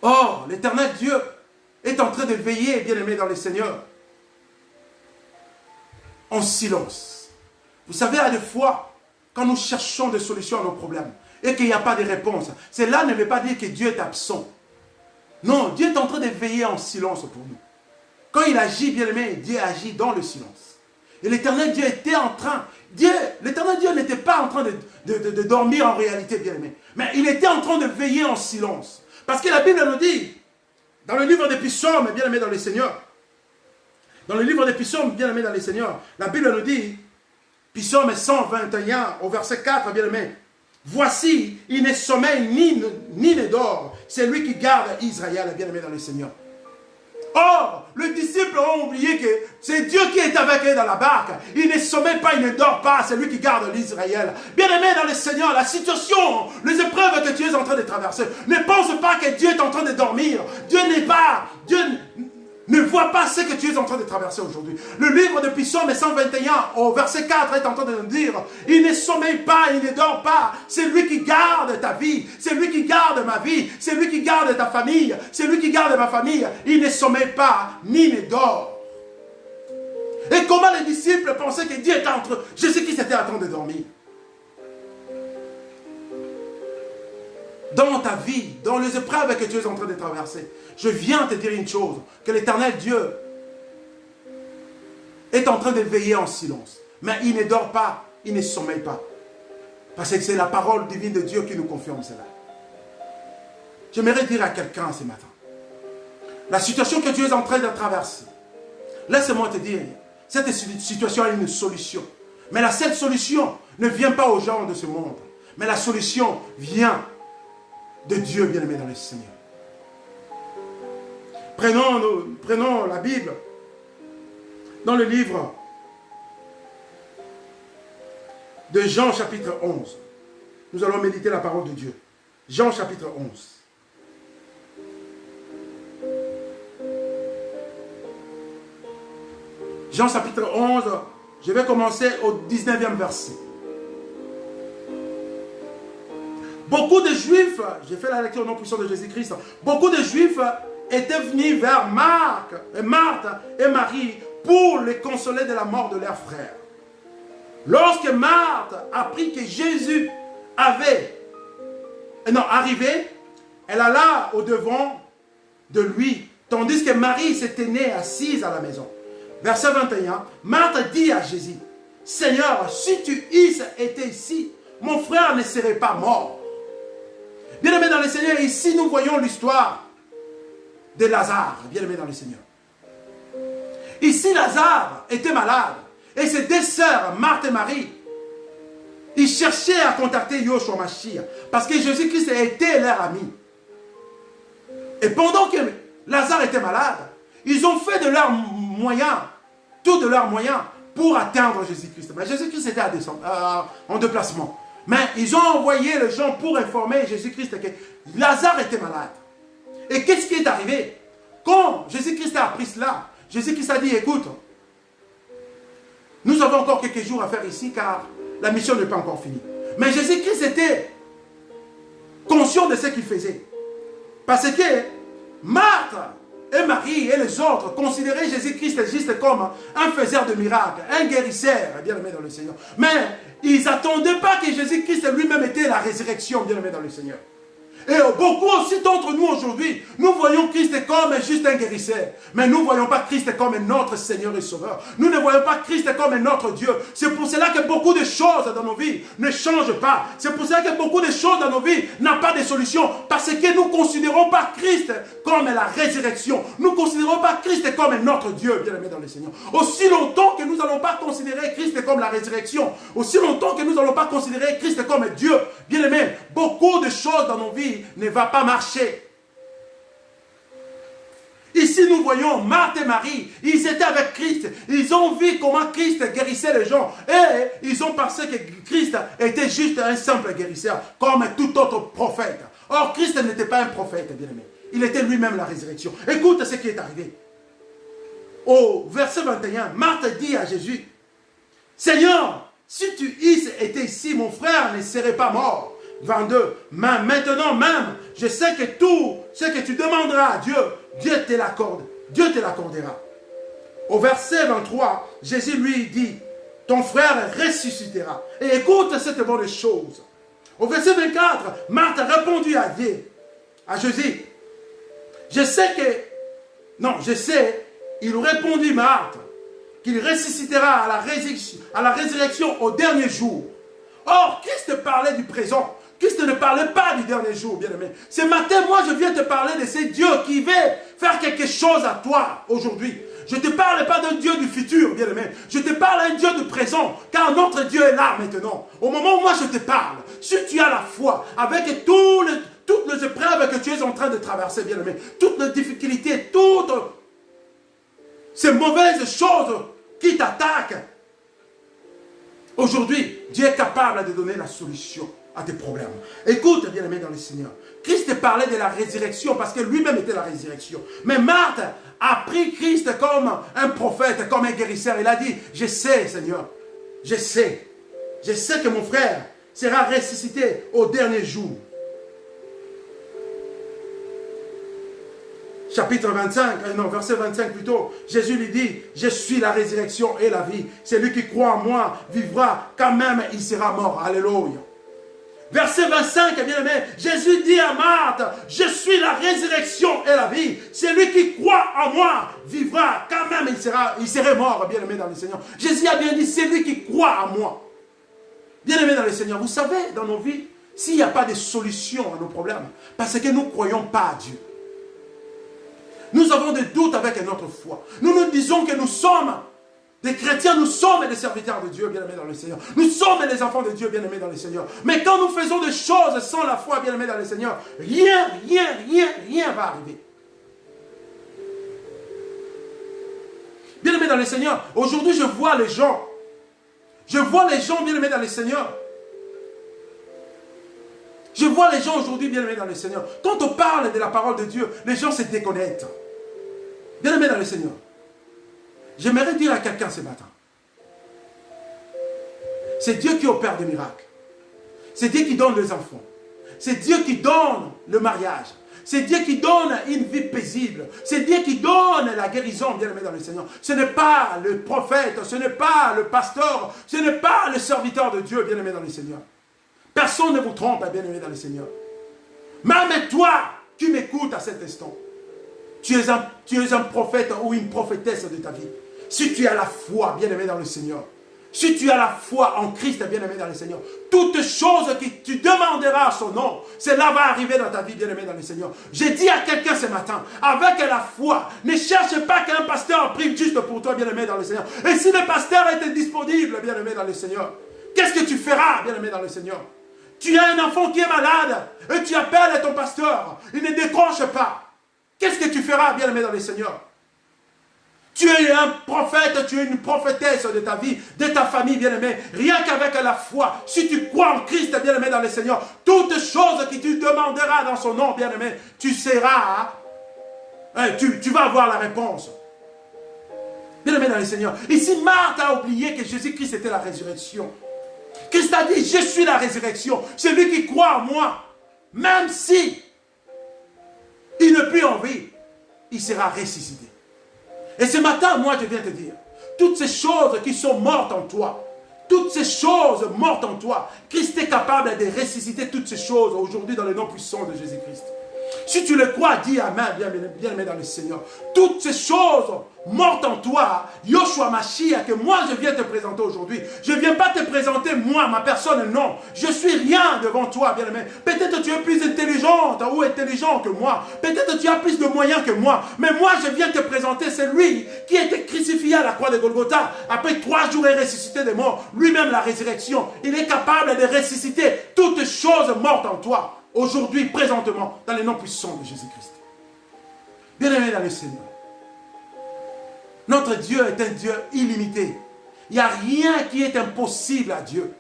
Or, l'Éternel Dieu est en train de veiller, bien-aimé dans le Seigneur, en silence. Vous savez, à des fois, quand nous cherchons des solutions à nos problèmes et qu'il n'y a pas de réponse, cela ne veut pas dire que Dieu est absent. Non, Dieu est en train de veiller en silence pour nous. Quand il agit, bien-aimé, Dieu agit dans le silence. Et l'Éternel Dieu était en train, l'Éternel Dieu n'était pas en train de dormir en réalité, bien-aimé, mais il était en train de veiller en silence. Parce que la Bible nous dit, dans le livre des psaumes, bien-aimé dans le Seigneur, dans le livre des psaumes, bien-aimé dans le Seigneur, la Bible nous dit, psaume 121, au verset 4, bien-aimé, voici, il ne sommeille ni ne dort, c'est lui qui garde Israël, bien-aimé dans le Seigneur. Or, les disciples ont oublié que c'est Dieu qui est avec eux dans la barque. Il ne sommeille pas, il ne dort pas, c'est lui qui garde l'Israël. Bien-aimé dans le Seigneur, la situation, les épreuves que tu es en train de traverser, ne pense pas que Dieu est en train de dormir. Dieu ne voit pas ce que tu es en train de traverser aujourd'hui. Le livre de Psaume 121, au verset 4, est en train de nous dire, il ne sommeille pas, il ne dort pas. C'est lui qui garde ta vie. C'est lui qui garde ma vie. C'est lui qui garde ta famille. C'est lui qui garde ma famille. Il ne sommeille pas, ni ne dort. Et comment les disciples pensaient que Dieu était Jésus-Christ était en train de dormir? Dans ta vie, dans les épreuves que tu es en train de traverser, je viens te dire une chose, que l'Éternel Dieu est en train de veiller en silence. Mais il ne dort pas, il ne sommeille pas. Parce que c'est la parole divine de Dieu qui nous confirme cela. J'aimerais dire à quelqu'un ce matin, la situation que Dieu est en train de traverser, laisse-moi te dire, cette situation a une solution. Mais la seule solution ne vient pas aux gens de ce monde. Mais la solution vient de Dieu bien-aimé dans le Seigneur. Prenons la Bible dans le livre de Jean chapitre 11. Nous allons méditer la parole de Dieu. Jean chapitre 11. Jean chapitre 11, je vais commencer au 19e verset. Beaucoup de Juifs, j'ai fait la lecture au nom puissant de Jésus-Christ, beaucoup de Juifs étaient venus vers Marthe et Marie pour les consoler de la mort de leur frère. Lorsque Marthe apprit que Jésus arrivé, elle alla au-devant de lui, tandis que Marie se tenait assise à la maison. Verset 21, Marthe dit à Jésus, « Seigneur, si tu eusses été ici, mon frère ne serait pas mort. » Bien-aimé dans le Seigneur, ici nous voyons l'histoire de Lazare, bien-aimé dans le Seigneur. Ici, Lazare était malade. Et ses deux sœurs, Marthe et Marie, ils cherchaient à contacter Yahshua Mashiach. Parce que Jésus-Christ était leur ami. Et pendant que Lazare était malade, ils ont fait de leurs moyens, tout de leurs moyens, pour atteindre Jésus-Christ. Mais Jésus-Christ était en déplacement. Mais ils ont envoyé les gens pour informer Jésus-Christ que Lazare était malade. Et qu'est-ce qui est arrivé? Quand Jésus-Christ a appris cela, Jésus-Christ a dit, écoute, nous avons encore quelques jours à faire ici car la mission n'est pas encore finie. Mais Jésus-Christ était conscient de ce qu'il faisait. Parce que Marthe et Marie et les autres considéraient Jésus-Christ juste comme un faiseur de miracles, un guérisseur, bien aimé dans le Seigneur. Mais ils n'attendaient pas que Jésus-Christ lui-même était la résurrection, bien aimé dans le Seigneur. Et beaucoup aussi d'entre nous aujourd'hui, nous voyons Christ comme juste un guérisseur. Mais nous ne voyons pas Christ comme notre Seigneur et Sauveur. Nous ne voyons pas Christ comme notre Dieu. C'est pour cela que beaucoup de choses dans nos vies ne changent pas. C'est pour cela que beaucoup de choses dans nos vies n'ont pas de solution. Parce que nous ne considérons pas Christ comme la résurrection. Nous ne considérons pas Christ comme notre Dieu, bien aimé dans le Seigneur. Aussi longtemps que nous n'allons pas considérer Christ comme la résurrection, aussi longtemps que nous n'allons pas considérer Christ comme Dieu, bien aimé, beaucoup de choses dans nos vies ne va pas marcher. Ici nous voyons Marthe et Marie, ils étaient avec Christ, ils ont vu comment Christ guérissait les gens et ils ont pensé que Christ était juste un simple guérisseur comme tout autre prophète. Or Christ n'était pas un prophète, bien aimé, il était lui-même la résurrection. Écoute ce qui est arrivé. Au verset 21, Marthe dit à Jésus, « Seigneur, si tu eusses été ici, mon frère ne serait pas mort. » 22. Maintenant même, je sais que tout ce que tu demanderas à Dieu, Dieu te l'accorde. Dieu te l'accordera. Au verset 23, Jésus lui dit, ton frère ressuscitera. Et écoute cette bonne chose. Au verset 24, Marthe a répondu à Dieu, à Jésus, je sais, il répondit Marthe, qu'il ressuscitera à la résurrection au dernier jour. Or, Christ parlait du présent. Christ ne parlait pas du dernier jour, bien-aimé. Ce matin, moi, je viens te parler de ce Dieu qui veut faire quelque chose à toi aujourd'hui. Je ne te parle pas d'un Dieu du futur, bien-aimé. Je te parle d'un Dieu du présent, car notre Dieu est là maintenant. Au moment où moi je te parle, si tu as la foi, avec toutes les épreuves que tu es en train de traverser, bien-aimé, toutes les difficultés, toutes ces mauvaises choses qui t'attaquent, aujourd'hui, Dieu est capable de donner la solution à tes problèmes. Écoute, bien-aimé dans le Seigneur. Christ parlait de la résurrection parce que lui-même était la résurrection. Mais Marthe a pris Christ comme un prophète, comme un guérisseur. Il a dit, je sais, Seigneur, je sais que mon frère sera ressuscité au dernier jour. Chapitre 25, verset 25 plutôt, Jésus lui dit, je suis la résurrection et la vie. Celui qui croit en moi vivra quand même il sera mort. Alléluia. Verset 25, bien aimé, Jésus dit à Marthe, je suis la résurrection et la vie. Celui qui croit en moi vivra, quand même il serait mort, bien aimé dans le Seigneur. Jésus a bien dit, celui qui croit en moi. Bien aimé dans le Seigneur, vous savez, dans nos vies, s'il n'y a pas de solution à nos problèmes, parce que nous ne croyons pas à Dieu. Nous avons des doutes avec notre foi. Nous nous disons que nous sommes des chrétiens, nous sommes des serviteurs de Dieu, bien-aimés dans le Seigneur. Nous sommes des enfants de Dieu, bien-aimés dans le Seigneur. Mais quand nous faisons des choses sans la foi, bien-aimés dans le Seigneur, rien va arriver. Bien-aimés dans le Seigneur, aujourd'hui je vois les gens. Je vois les gens, bien-aimés dans le Seigneur. Je vois les gens aujourd'hui, bien-aimés dans le Seigneur. Quand on parle de la parole de Dieu, les gens se déconnectent. Bien-aimés dans le Seigneur. J'aimerais dire à quelqu'un ce matin. C'est Dieu qui opère des miracles. C'est Dieu qui donne les enfants. C'est Dieu qui donne le mariage. C'est Dieu qui donne une vie paisible. C'est Dieu qui donne la guérison, bien-aimé dans le Seigneur. Ce n'est pas le prophète, ce n'est pas le pasteur, ce n'est pas le serviteur de Dieu, bien-aimé dans le Seigneur. Personne ne vous trompe, bien-aimé dans le Seigneur. Même toi, qui m'écoutes à cet instant, tu es un prophète ou une prophétesse de ta vie. Si tu as la foi, bien-aimé dans le Seigneur, si tu as la foi en Christ, bien-aimé dans le Seigneur, toutes choses que tu demanderas à son nom, cela va arriver dans ta vie, bien-aimé dans le Seigneur. J'ai dit à quelqu'un ce matin, avec la foi, ne cherche pas qu'un pasteur prie juste pour toi, bien-aimé dans le Seigneur. Et si le pasteur était disponible, bien-aimé dans le Seigneur, qu'est-ce que tu feras, bien-aimé dans le Seigneur? Tu as un enfant qui est malade et tu appelles ton pasteur, il ne décroche pas. Qu'est-ce que tu feras, bien-aimé dans le Seigneur? Tu es un prophète, tu es une prophétesse de ta vie, de ta famille, bien-aimé. Rien qu'avec la foi, si tu crois en Christ, bien-aimé dans le Seigneur, toutes choses que tu demanderas dans son nom, bien-aimé, tu seras, tu vas avoir la réponse. Bien-aimé dans le Seigneur. Ici, Marthe a oublié que Jésus-Christ était la résurrection. Christ a dit, je suis la résurrection. Celui qui croit en moi, même si il n'est plus en vie, il sera ressuscité. Et ce matin, moi, je viens te dire, toutes ces choses qui sont mortes en toi, toutes ces choses mortes en toi, Christ est capable de ressusciter toutes ces choses aujourd'hui dans le nom puissant de Jésus-Christ. Si tu le crois, dis Amen, bien-aimé dans le Seigneur. Toutes ces choses mortes en toi, Yoshua Mashiach, que moi je viens te présenter aujourd'hui. Je ne viens pas te présenter moi, ma personne, non. Je suis rien devant toi, bien-aimé. Peut-être tu es plus intelligente ou intelligent que moi. Peut-être tu as plus de moyens que moi. Mais moi je viens te présenter celui qui a été crucifié à la croix de Golgotha. Après 3 jours est ressuscité des morts. Lui-même la résurrection. Il est capable de ressusciter toutes choses mortes en toi. Aujourd'hui, présentement, dans le nom puissant de Jésus-Christ. Bien-aimé dans le Seigneur. Notre Dieu est un Dieu illimité. Il n'y a rien qui est impossible à Dieu.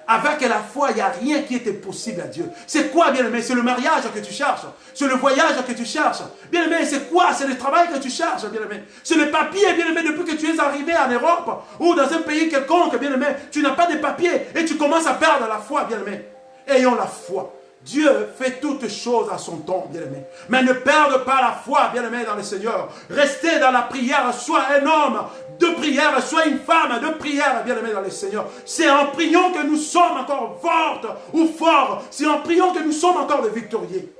Avec la foi, il n'y a rien qui est impossible à Dieu. C'est quoi, bien-aimé? C'est le mariage que tu cherches. C'est le voyage que tu cherches. Bien-aimé, c'est quoi? C'est le travail que tu cherches, bien-aimé. C'est le papier, bien-aimé, depuis que tu es arrivé en Europe ou dans un pays quelconque, bien-aimé. Tu n'as pas de papier et tu commences à perdre la foi, bien-aimé. Ayons la foi. Dieu fait toutes choses à son temps, bien-aimé. Mais ne perde pas la foi, bien-aimé, dans le Seigneur. Restez dans la prière, soit un homme de prière, soit une femme de prière, bien-aimé, dans le Seigneur. C'est en priant que nous sommes encore fortes ou forts. C'est en priant que nous sommes encore des victorieux.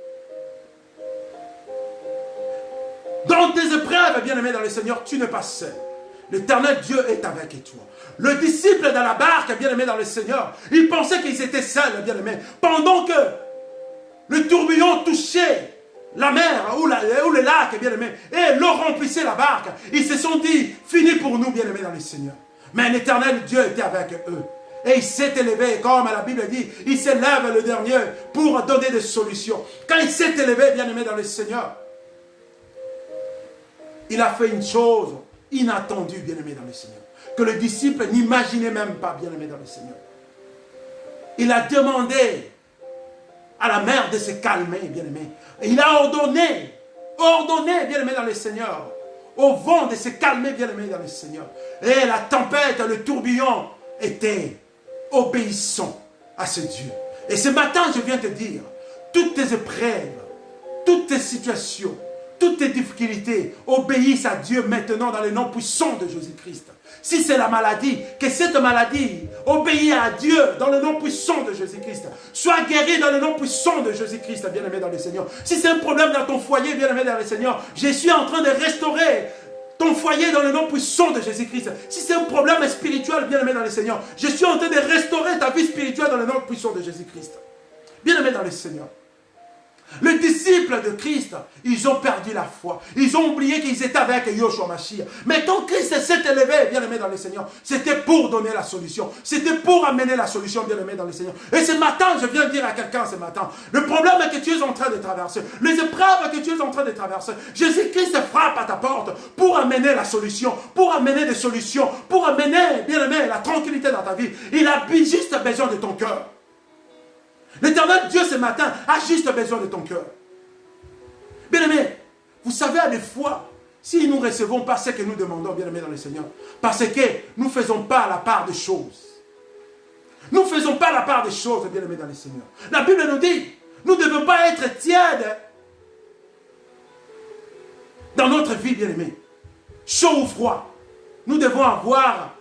Dans tes épreuves, bien-aimé, dans le Seigneur, tu n'es pas seul. L'Éternel Dieu est avec toi. Le disciple dans la barque, bien-aimé, dans le Seigneur, il pensait qu'ils étaient seuls, bien-aimé. Pendant que le tourbillon touchait la mer ou le lac, bien-aimé, et l'eau remplissait la barque. Ils se sont dit, fini pour nous, bien-aimé, dans le Seigneur. Mais l'Éternel Dieu était avec eux. Et il s'est élevé, comme la Bible dit, il s'élève le dernier pour donner des solutions. Quand il s'est élevé, bien-aimé, dans le Seigneur, il a fait une chose inattendue, bien-aimé, dans le Seigneur, que le disciple n'imaginait même pas, bien-aimé, dans le Seigneur. Il a demandé à la mer de se calmer, bien-aimé. Et il a ordonné, bien-aimé, dans le Seigneur, au vent de se calmer, bien-aimé, dans le Seigneur. Et la tempête, le tourbillon étaient obéissants à ce Dieu. Et ce matin, je viens te dire, toutes tes épreuves, toutes tes situations, toutes tes difficultés, obéissent à Dieu maintenant dans le nom puissant de Jésus-Christ. Si c'est la maladie, que cette maladie obéit à Dieu dans le nom puissant de Jésus-Christ. Sois guéri dans le nom puissant de Jésus-Christ, bien-aimé dans le Seigneur. Si c'est un problème dans ton foyer, bien-aimé dans le Seigneur, je suis en train de restaurer ton foyer dans le nom puissant de Jésus-Christ. Si c'est un problème spirituel, bien-aimé dans le Seigneur, je suis en train de restaurer ta vie spirituelle dans le nom puissant de Jésus-Christ. Bien-aimé dans le Seigneur. Les disciples de Christ, ils ont perdu la foi. Ils ont oublié qu'ils étaient avec Yoshua Mashiach. Mais quand Christ s'est élevé, bien-aimé dans le Seigneur, c'était pour donner la solution. C'était pour amener la solution, bien-aimé dans le Seigneur. Et ce matin, je viens dire à quelqu'un ce matin, le problème que tu es en train de traverser, les épreuves que tu es en train de traverser, Jésus-Christ frappe à ta porte pour amener la solution, pour amener des solutions, pour amener, bien-aimé, la tranquillité dans ta vie. Il a juste besoin de ton cœur. L'Éternel Dieu ce matin a juste besoin de ton cœur. Bien-aimé, vous savez à des fois, si nous ne recevons pas ce que nous demandons, bien-aimé dans le Seigneur, parce que nous ne faisons pas la part des choses. Nous ne faisons pas la part des choses, bien-aimé dans le Seigneur. La Bible nous dit, nous ne devons pas être tièdes dans notre vie, bien-aimé. Chaud ou froid, nous devons avoir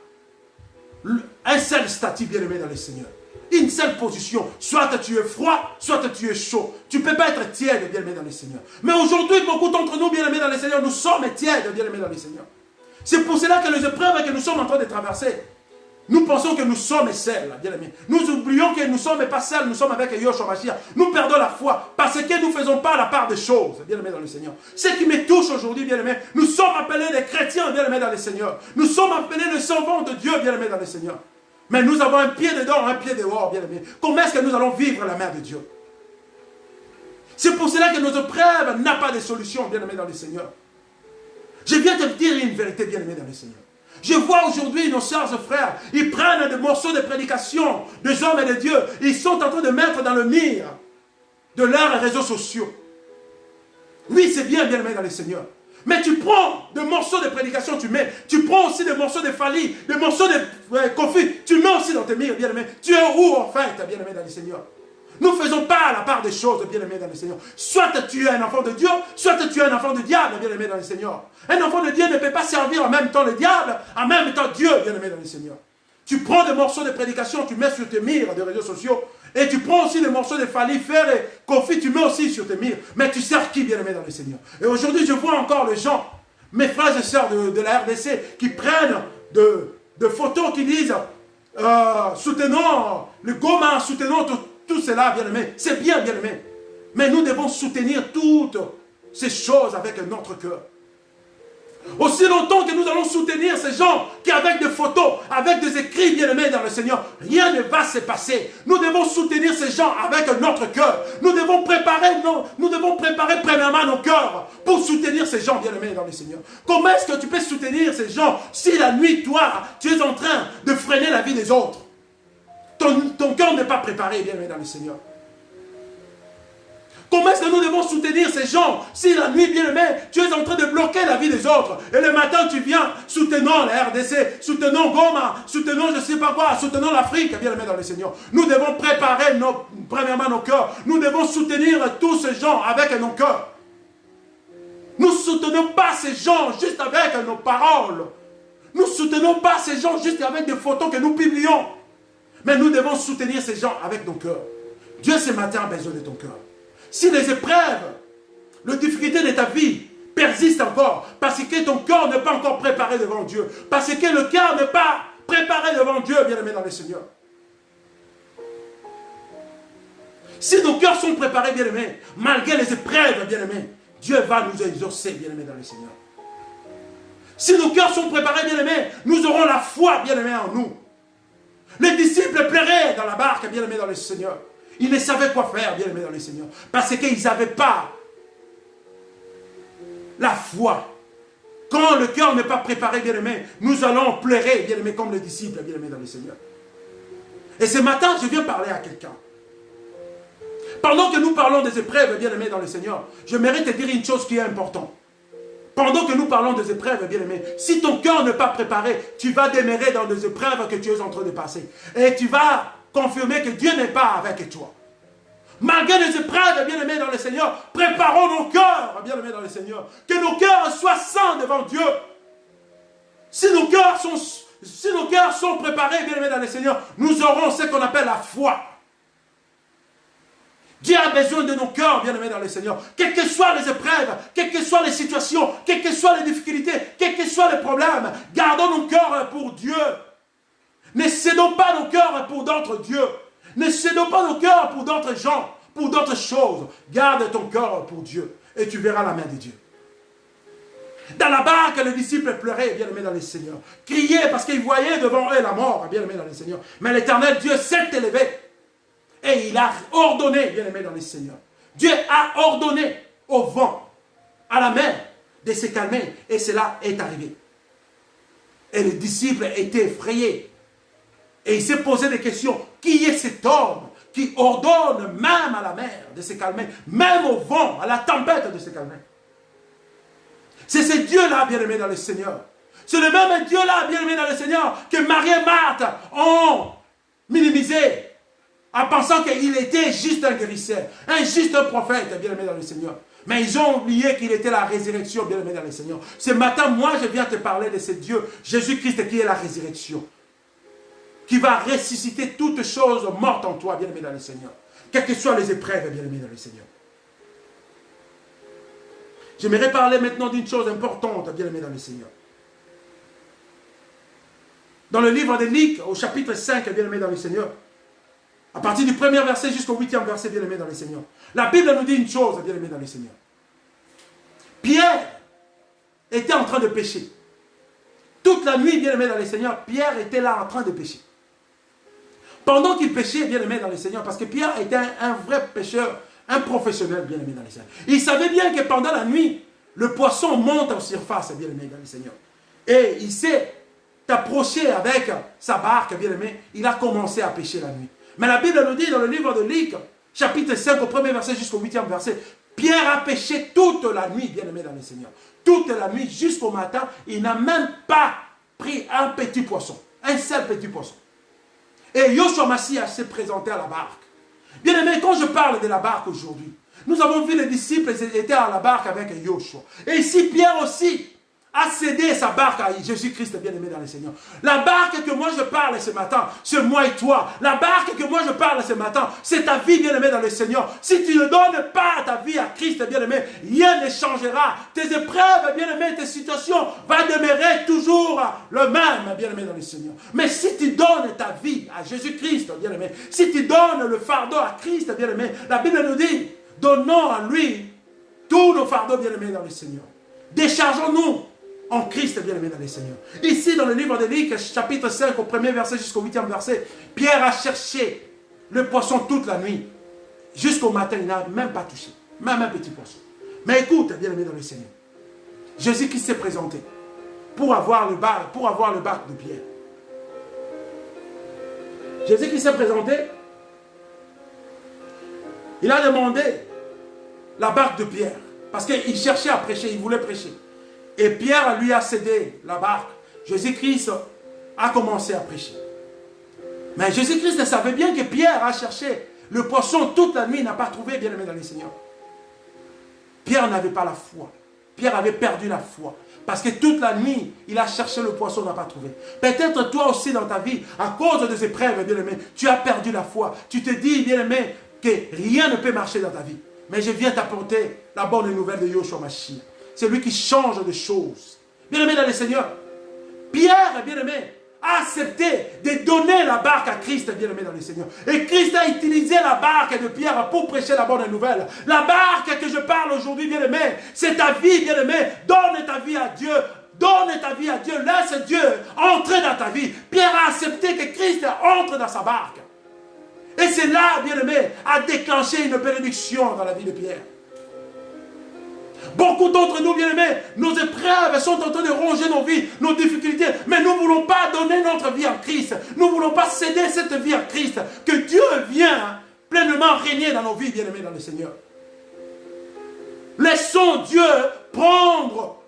un seul statut, bien-aimé dans le Seigneur. Une seule position, soit tu es froid, soit tu es chaud. Tu ne peux pas être tiède, bien-aimé dans le Seigneur. Mais aujourd'hui, beaucoup d'entre nous, bien-aimés dans le Seigneur, nous sommes tièdes, bien-aimés dans le Seigneur. C'est pour cela que les épreuves que nous sommes en train de traverser, nous pensons que nous sommes seuls, bien-aimés. Nous oublions que nous ne sommes pas seuls, nous sommes avec Yoshua Mashiach. Nous perdons la foi parce que nous ne faisons pas la part des choses, bien-aimés dans le Seigneur. Ce qui me touche aujourd'hui, bien-aimés, nous sommes appelés les chrétiens, bien-aimés dans le Seigneur. Nous sommes appelés les servants de Dieu, bien-aimés dans le Seigneur. Mais nous avons un pied dedans, un pied dehors, bien-aimés. Comment est-ce que nous allons vivre la main de Dieu? C'est pour cela que nos épreuves n'ont pas de solution, bien-aimés dans le Seigneur. Je viens te dire une vérité, bien-aimés dans le Seigneur. Je vois aujourd'hui nos sœurs et frères, ils prennent des morceaux de prédication des hommes et de Dieu. Ils sont en train de mettre dans le mire de leurs réseaux sociaux. Oui, c'est bien, bien-aimés dans le Seigneur. Mais tu prends des morceaux de prédication, tu mets. Tu prends aussi des morceaux de Fali, des morceaux de Kofi. Tu mets aussi dans tes murs, bien-aimé. Tu es où en fait, bien-aimé dans le Seigneur? Nous ne faisons pas la part des choses, bien-aimé dans le Seigneur. Soit tu es un enfant de Dieu, soit tu es un enfant de diable, bien-aimé dans le Seigneur. Un enfant de Dieu ne peut pas servir en même temps le diable, en même temps Dieu, bien-aimé dans le Seigneur. Tu prends des morceaux de prédication, tu mets sur tes murs des réseaux sociaux. Et tu prends aussi des morceaux de Fali, fer et Kofi, tu mets aussi sur tes murs. Mais tu sers qui, bien-aimé dans le Seigneur? Et aujourd'hui, je vois encore les gens, mes frères et sœurs de la RDC, qui prennent de photos qui disent soutenons le Goma, soutenons tout cela, bien-aimé. C'est bien, bien-aimé. Mais nous devons soutenir toutes ces choses avec notre cœur. Aussi longtemps que nous allons soutenir ces gens qui, avec des photos, avec des écrits bien-aimés dans le Seigneur, rien ne va se passer. Nous devons soutenir ces gens avec notre cœur. Nous devons préparer premièrement nos cœurs pour soutenir ces gens bien-aimés dans le Seigneur. Comment est-ce que tu peux soutenir ces gens si la nuit, toi, tu es en train de freiner la vie des autres? Ton cœur n'est pas préparé, bien-aimé dans le Seigneur. Comment est-ce que nous devons soutenir ces gens si la nuit, bien-aimé, tu es en train de bloquer la vie des autres et le matin tu viens, soutenons la RDC, soutenons Goma, soutenons je ne sais pas quoi, soutenons l'Afrique, bien-aimé dans le Seigneur. Nous devons préparer premièrement nos cœurs. Nous devons soutenir tous ces gens avec nos cœurs. Nous ne soutenons pas ces gens juste avec nos paroles. Nous ne soutenons pas ces gens juste avec des photos que nous publions. Mais nous devons soutenir ces gens avec nos cœurs. Dieu ce matin a besoin de ton cœur. Si les épreuves, les difficultés de ta vie persistent encore, parce que ton cœur n'est pas encore préparé devant Dieu, parce que le cœur n'est pas préparé devant Dieu, bien-aimé dans le Seigneur. Si nos cœurs sont préparés, bien-aimés, malgré les épreuves, bien-aimés, Dieu va nous exaucer, bien-aimés dans le Seigneur. Si nos cœurs sont préparés, bien-aimés, nous aurons la foi, bien-aimés, en nous. Les disciples pleuraient dans la barque, bien-aimés dans le Seigneur. Ils ne savaient quoi faire, bien-aimés dans le Seigneur. Parce qu'ils n'avaient pas la foi. Quand le cœur n'est pas préparé, bien-aimés, nous allons pleurer, bien-aimés, comme les disciples, bien-aimés dans le Seigneur. Et ce matin, je viens parler à quelqu'un. Pendant que nous parlons des épreuves, bien-aimés dans le Seigneur, je mérite de dire une chose qui est importante. Pendant que nous parlons des épreuves, bien-aimés, si ton cœur n'est pas préparé, tu vas demeurer dans des épreuves que tu es en train de passer. Et tu vas confirmer que Dieu n'est pas avec toi. Malgré les épreuves, bien-aimés dans le Seigneur, préparons nos cœurs, bien-aimés dans le Seigneur. Que nos cœurs soient saints devant Dieu. Si nos cœurs sont préparés, bien-aimés dans le Seigneur, nous aurons ce qu'on appelle la foi. Dieu a besoin de nos cœurs, bien-aimés dans le Seigneur. Quelles que soient les épreuves, quelles que soient les situations, quelles que soient les difficultés, quels que soient les problèmes, gardons nos cœurs pour Dieu. Ne cédons pas nos cœurs pour d'autres dieux. Ne cédons pas nos cœurs pour d'autres gens, pour d'autres choses. Garde ton cœur pour Dieu et tu verras la main de Dieu. Dans la barque, les disciples pleuraient, bien-aimés dans le Seigneur. Criaient parce qu'ils voyaient devant eux la mort, bien-aimés dans le Seigneur. Mais l'Éternel Dieu s'est élevé et il a ordonné, bien-aimés dans le Seigneur. Dieu a ordonné au vent, à la mer, de se calmer et cela est arrivé. Et les disciples étaient effrayés. Et il s'est posé des questions. Qui est cet homme qui ordonne même à la mer de se calmer, même au vent, à la tempête de se calmer? C'est ce Dieu-là, bien-aimé dans le Seigneur. C'est le même Dieu-là, bien-aimé dans le Seigneur, que Marie et Marthe ont minimisé en pensant qu'il était juste un guérisseur, un juste prophète, bien-aimé dans le Seigneur. Mais ils ont oublié qu'il était la résurrection, bien-aimé dans le Seigneur. Ce matin, moi, je viens te parler de ce Dieu, Jésus-Christ, qui est la résurrection, qui va ressusciter toutes choses mortes en toi, bien-aimé dans le Seigneur. Quelles que soient les épreuves, bien-aimé dans le Seigneur. J'aimerais parler maintenant d'une chose importante, bien-aimé dans le Seigneur. Dans le livre de Luc, au chapitre 5, bien-aimé dans le Seigneur, à partir du premier verset jusqu'au 8e verset, bien-aimé dans le Seigneur, la Bible nous dit une chose, bien-aimé dans le Seigneur. Pierre était en train de pécher. Toute la nuit, bien-aimé dans le Seigneur, Pierre était là en train de pécher. Pendant qu'il péchait, bien-aimé dans le Seigneur, parce que Pierre était un vrai pécheur, un professionnel, bien-aimé dans le Seigneur. Il savait bien que pendant la nuit, le poisson monte en surface, bien-aimé dans le Seigneur. Et il s'est approché avec sa barque, bien-aimé. Il a commencé à pêcher la nuit. Mais la Bible nous dit dans le livre de Luc, chapitre 5, au premier verset jusqu'au 8e verset, Pierre a péché toute la nuit, bien-aimé dans le Seigneur. Toute la nuit jusqu'au matin, il n'a même pas pris un petit poisson. Un seul petit poisson. Et Yoshua Mashiach s'est présenté à la barque. Bien-aimé, quand je parle de la barque aujourd'hui, nous avons vu les disciples étaient à la barque avec Yoshua. Et ici, Pierre aussi a cédé sa barque à Jésus-Christ, bien-aimé dans le Seigneur. La barque que moi je parle ce matin, c'est moi et toi. La barque que moi je parle ce matin, c'est ta vie, bien-aimé dans le Seigneur. Si tu ne donnes pas ta vie à Christ, bien-aimé, rien ne changera. Tes épreuves, bien-aimé, tes situations vont demeurer toujours le même, bien-aimé dans le Seigneur. Mais si tu donnes ta vie à Jésus-Christ, bien-aimé, si tu donnes le fardeau à Christ, bien-aimé, la Bible nous dit, donnons à lui tous nos fardeaux, bien-aimé dans le Seigneur. Déchargeons-nous en Christ, bien-aimé dans le Seigneur. Ici, dans le livre de Luc, chapitre 5, au premier verset jusqu'au 8e verset, Pierre a cherché le poisson toute la nuit. Jusqu'au matin, il n'a même pas touché. Même un petit poisson. Mais écoute, bien-aimé dans le Seigneur. Jésus-Christ s'est présenté pour avoir le bac de Pierre. Jésus-Christ s'est présenté. Il a demandé la barque de Pierre. Parce qu'il cherchait à prêcher, il voulait prêcher. Et Pierre lui a cédé la barque. Jésus-Christ a commencé à prêcher. Mais Jésus-Christ savait bien que Pierre a cherché le poisson toute la nuit, il n'a pas trouvé, bien-aimé dans le Seigneur. Pierre n'avait pas la foi. Pierre avait perdu la foi. Parce que toute la nuit, il a cherché le poisson, n'a pas trouvé. Peut-être toi aussi dans ta vie, à cause de ces épreuves, bien-aimé, tu as perdu la foi. Tu te dis, bien-aimé, que rien ne peut marcher dans ta vie. Mais je viens t'apporter la bonne nouvelle de Yoshua Mashiach. C'est lui qui change de choses. Bien-aimé dans le Seigneur, Pierre, bien-aimé, a accepté de donner la barque à Christ, bien-aimé dans le Seigneur. Et Christ a utilisé la barque de Pierre pour prêcher la bonne nouvelle. La barque que je parle aujourd'hui, bien-aimé, c'est ta vie, bien-aimé. Donne ta vie à Dieu. Donne ta vie à Dieu. Laisse Dieu entrer dans ta vie. Pierre a accepté que Christ entre dans sa barque. Et c'est là, bien-aimé, a déclenché une bénédiction dans la vie de Pierre. Beaucoup d'entre nous, bien-aimés, nos épreuves sont en train de ronger nos vies, nos difficultés. Mais nous ne voulons pas donner notre vie à Christ. Nous ne voulons pas céder cette vie à Christ. Que Dieu vienne pleinement régner dans nos vies, bien-aimés, dans le Seigneur. Laissons Dieu prendre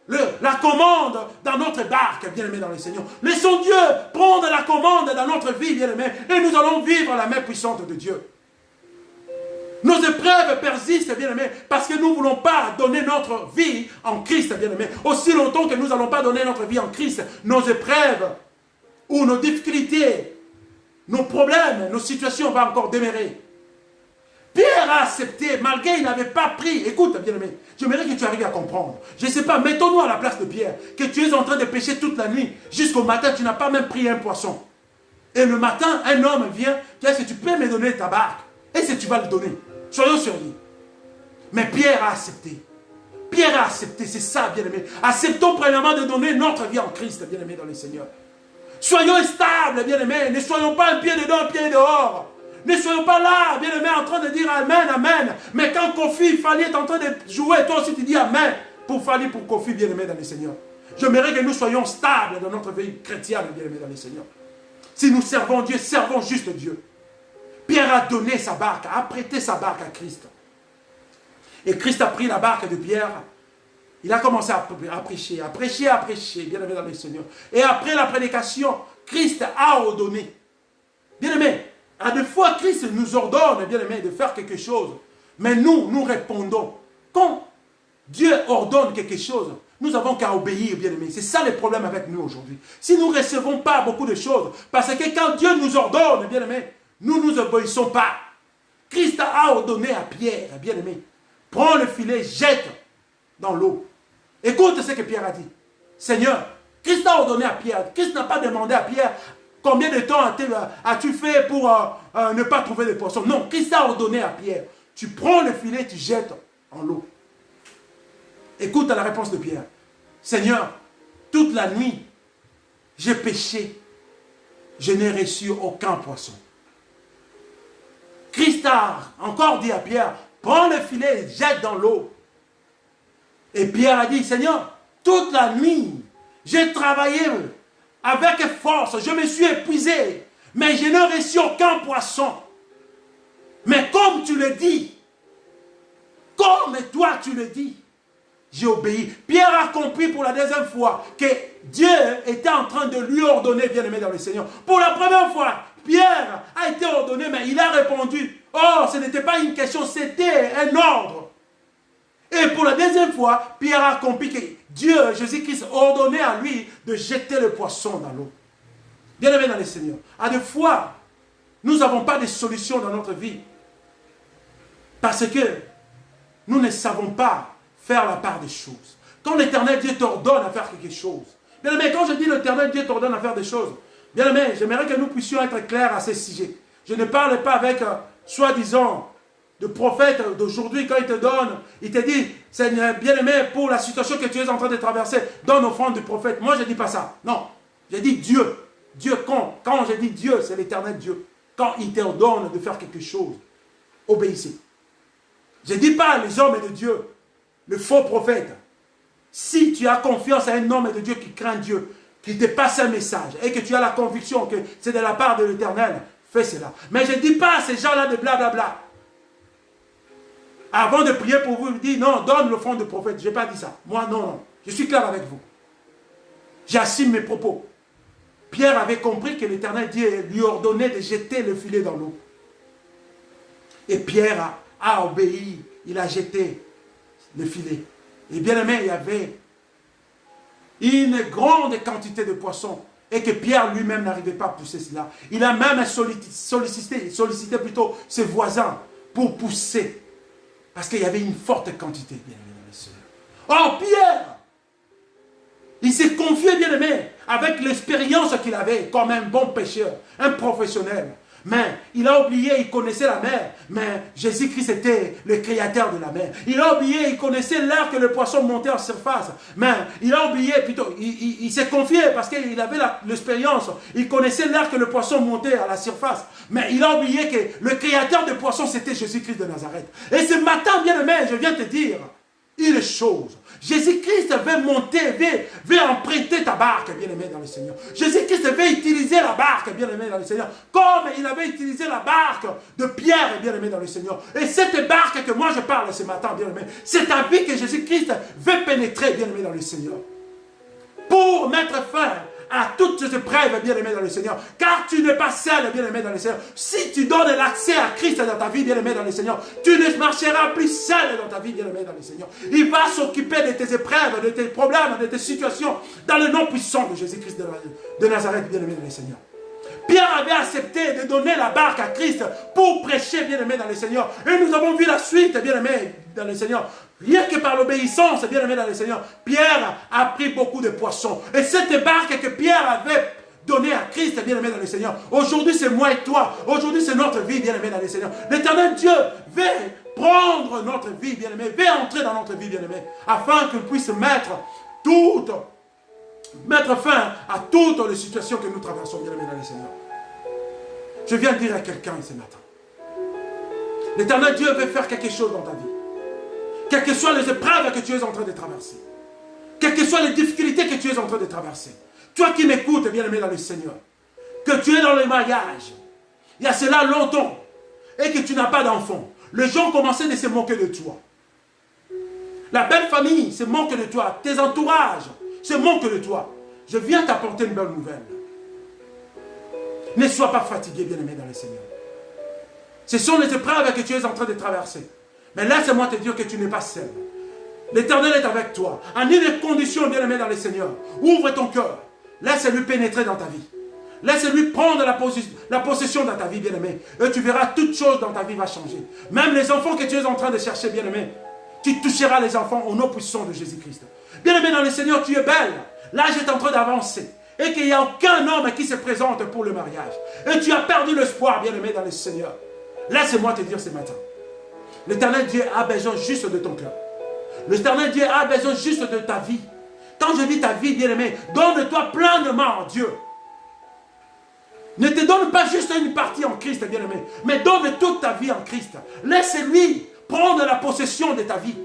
la commande dans notre barque, bien-aimés, dans le Seigneur. Laissons Dieu prendre la commande dans notre vie, bien-aimés. Et nous allons vivre la main puissante de Dieu. Nos épreuves persistent, bien-aimés, parce que nous ne voulons pas donner notre vie en Christ, bien-aimés. Aussi longtemps que nous n'allons pas donner notre vie en Christ, nos épreuves ou nos difficultés, nos problèmes, nos situations vont encore demeurer. Pierre a accepté, malgré qu'il n'avait pas pris. Écoute, bien-aimé, j'aimerais que tu arrives à comprendre. Je ne sais pas, mettons-nous à la place de Pierre, que tu es en train de pêcher toute la nuit, jusqu'au matin, tu n'as pas même pris un poisson. Et le matin, un homme vient, est-ce que tu peux me donner ta barque? Est-ce que tu vas le donner? Soyons sérieux. Mais Pierre a accepté. Pierre a accepté, c'est ça, bien-aimé. Acceptons premièrement de donner notre vie en Christ, bien-aimé, dans le Seigneur. Soyons stables, bien-aimés. Ne soyons pas un pied dedans, un pied dehors. Ne soyons pas là, bien-aimés, en train de dire Amen, Amen. Mais quand Kofi, Fali est en train de jouer, toi aussi tu dis Amen pour Fali, pour Kofi, bien-aimé, dans le Seigneur. J'aimerais que nous soyons stables dans notre vie chrétienne, bien-aimé, dans le Seigneur. Si nous servons Dieu, servons juste Dieu. Pierre a donné sa barque, a prêté sa barque à Christ. Et Christ a pris la barque de Pierre. Il a commencé à prêcher, bien aimé dans le Seigneur. Et après la prédication, Christ a ordonné. Bien aimé, à deux fois Christ nous ordonne, bien aimé, de faire quelque chose. Mais nous répondons. Quand Dieu ordonne quelque chose, nous n'avons qu'à obéir, bien aimé. C'est ça le problème avec nous aujourd'hui. Si nous ne recevons pas beaucoup de choses, parce que quand Dieu nous ordonne, bien aimé, nous ne nous obéissons pas. Christ a ordonné à Pierre, bien aimé, prends le filet, jette dans l'eau. Écoute ce que Pierre a dit. Seigneur, Christ a ordonné à Pierre. Christ n'a pas demandé à Pierre combien de temps as-tu fait pour ne pas trouver de poisson. Non, Christ a ordonné à Pierre. Tu prends le filet, tu jettes en l'eau. Écoute la réponse de Pierre. Seigneur, toute la nuit, j'ai péché. Je n'ai reçu aucun poisson. Christ a encore dit à Pierre, prends le filet, jette dans l'eau. Et Pierre a dit, Seigneur, toute la nuit, j'ai travaillé avec force, je me suis épuisé, mais je n'ai reçu aucun poisson. Mais comme tu le dis, comme toi tu le dis, j'ai obéi. Pierre a compris pour la deuxième fois que Dieu était en train de lui ordonner, bien aimé dans le Seigneur. Pour la première fois, Pierre a été ordonné, mais il a répondu, oh, ce n'était pas une question, c'était un ordre. Et pour la deuxième fois, Pierre a compris que Dieu, Jésus-Christ, ordonnait à lui de jeter le poisson dans l'eau. Bien aimé dans le Seigneur. À des fois, nous n'avons pas de solution dans notre vie. Parce que nous ne savons pas faire la part des choses. Quand l'Éternel Dieu t'ordonne à faire quelque chose. Bien aimé, quand je dis l'Éternel Dieu t'ordonne à faire des choses, bien aimé, j'aimerais que nous puissions être clairs à ce sujet. Je ne parle pas avec, soi-disant, de prophète d'aujourd'hui, quand il te donne, il te dit, Seigneur, bien aimé, pour la situation que tu es en train de traverser, donne offrande du prophète. Moi, je ne dis pas ça. Non, je dis Dieu. Dieu, quand je dis Dieu, c'est l'Éternel Dieu. Quand il t'ordonne de faire quelque chose, obéissez. Je ne dis pas les hommes de Dieu, le faux prophète. Si tu as confiance à un homme de Dieu qui craint Dieu, qui te passe un message, et que tu as la conviction que c'est de la part de l'Éternel, fais cela. Mais je ne dis pas à ces gens-là de blablabla. Avant de prier pour vous, je dis non, donne l'offrande de prophète. Je n'ai pas dit ça. Moi, non. Je suis clair avec vous. J'assume mes propos. Pierre avait compris que l'Éternel Dieu lui ordonnait de jeter le filet dans l'eau. Et Pierre a obéi. Il a jeté le filet. Et bien aimé, il y avait une grande quantité de poissons. Et que Pierre lui-même n'arrivait pas à pousser cela. Il a même sollicité plutôt ses voisins pour pousser. Parce qu'il y avait une forte quantité, bien aimé dans le Seigneur. Oh, Pierre, il s'est confié, bien aimé, avec l'expérience qu'il avait comme un bon pêcheur, un professionnel. Mais il a oublié, il connaissait la mer. Mais Jésus-Christ était le créateur de la mer. Il a oublié, il connaissait l'heure que le poisson montait en surface. Mais il a oublié, plutôt, il s'est confié parce qu'il avait l'expérience. Il connaissait l'heure que le poisson montait à la surface. Mais il a oublié que le créateur des poissons, c'était Jésus-Christ de Nazareth. Et ce matin, bien aimé, je viens te dire une chose. Jésus-Christ veut monter, veut emprunter ta barque, bien-aimé dans le Seigneur. Jésus-Christ veut utiliser la barque, bien-aimé dans le Seigneur, comme il avait utilisé la barque de Pierre, bien-aimé dans le Seigneur. Et cette barque que moi je parle ce matin, bien-aimé, c'est un vie que Jésus-Christ veut pénétrer, bien-aimé dans le Seigneur. Pour mettre fin à toutes ces épreuves, bien-aimé dans le Seigneur. Car tu n'es pas seul, bien-aimé dans le Seigneur. Si tu donnes l'accès à Christ dans ta vie, bien-aimé dans le Seigneur, tu ne marcheras plus seul dans ta vie, bien-aimé dans le Seigneur. Il va s'occuper de tes épreuves, de tes problèmes, de tes situations, dans le nom puissant de Jésus-Christ de Nazareth, bien-aimé dans le Seigneur. Pierre avait accepté de donner la barque à Christ pour prêcher, bien-aimé dans le Seigneur. Et nous avons vu la suite, bien-aimé dans le Seigneur. Rien que par l'obéissance, bien-aimé dans le Seigneur, Pierre a pris beaucoup de poissons. Et cette barque que Pierre avait donnée à Christ, bien-aimé dans le Seigneur, aujourd'hui c'est moi et toi. Aujourd'hui c'est notre vie, bien-aimé dans le Seigneur. L'Éternel Dieu veut prendre notre vie, bien-aimé, veut entrer dans notre vie, bien-aimé, afin qu'il puisse mettre fin à toutes les situations que nous traversons, bien-aimé dans le Seigneur. Je viens dire à quelqu'un ce matin, l'Éternel Dieu veut faire quelque chose dans ta vie. Quelles que soient les épreuves que tu es en train de traverser, quelles que soient les difficultés que tu es en train de traverser, toi qui m'écoutes, bien-aimé dans le Seigneur, que tu es dans le mariage, il y a cela longtemps, et que tu n'as pas d'enfant, les gens commençaient à se moquer de toi. La belle famille se moque de toi, tes entourages se moquent de toi. Je viens t'apporter une belle nouvelle. Ne sois pas fatigué, bien-aimé dans le Seigneur. Ce sont les épreuves que tu es en train de traverser. Mais laisse-moi te dire que tu n'es pas seul. L'Éternel est avec toi. En une condition, bien-aimé dans le Seigneur. Ouvre ton cœur. Laisse-lui pénétrer dans ta vie. Laisse-lui prendre la possession dans ta vie, bien-aimé. Et tu verras, toute chose dans ta vie va changer. Même les enfants que tu es en train de chercher, bien-aimé, tu toucheras les enfants au nom puissant de Jésus-Christ. Bien-aimé dans le Seigneur, tu es belle. L'âge est en train d'avancer. Et qu'il n'y a aucun homme qui se présente pour le mariage. Et tu as perdu l'espoir, bien-aimé dans le Seigneur. Laisse-moi te dire ce matin. L'Éternel Dieu a besoin juste de ton cœur. L'Éternel Dieu a besoin juste de ta vie. Quand je dis ta vie, bien-aimé, donne-toi pleinement en Dieu. Ne te donne pas juste une partie en Christ, bien-aimé, mais donne toute ta vie en Christ. Laisse-lui prendre la possession de ta vie.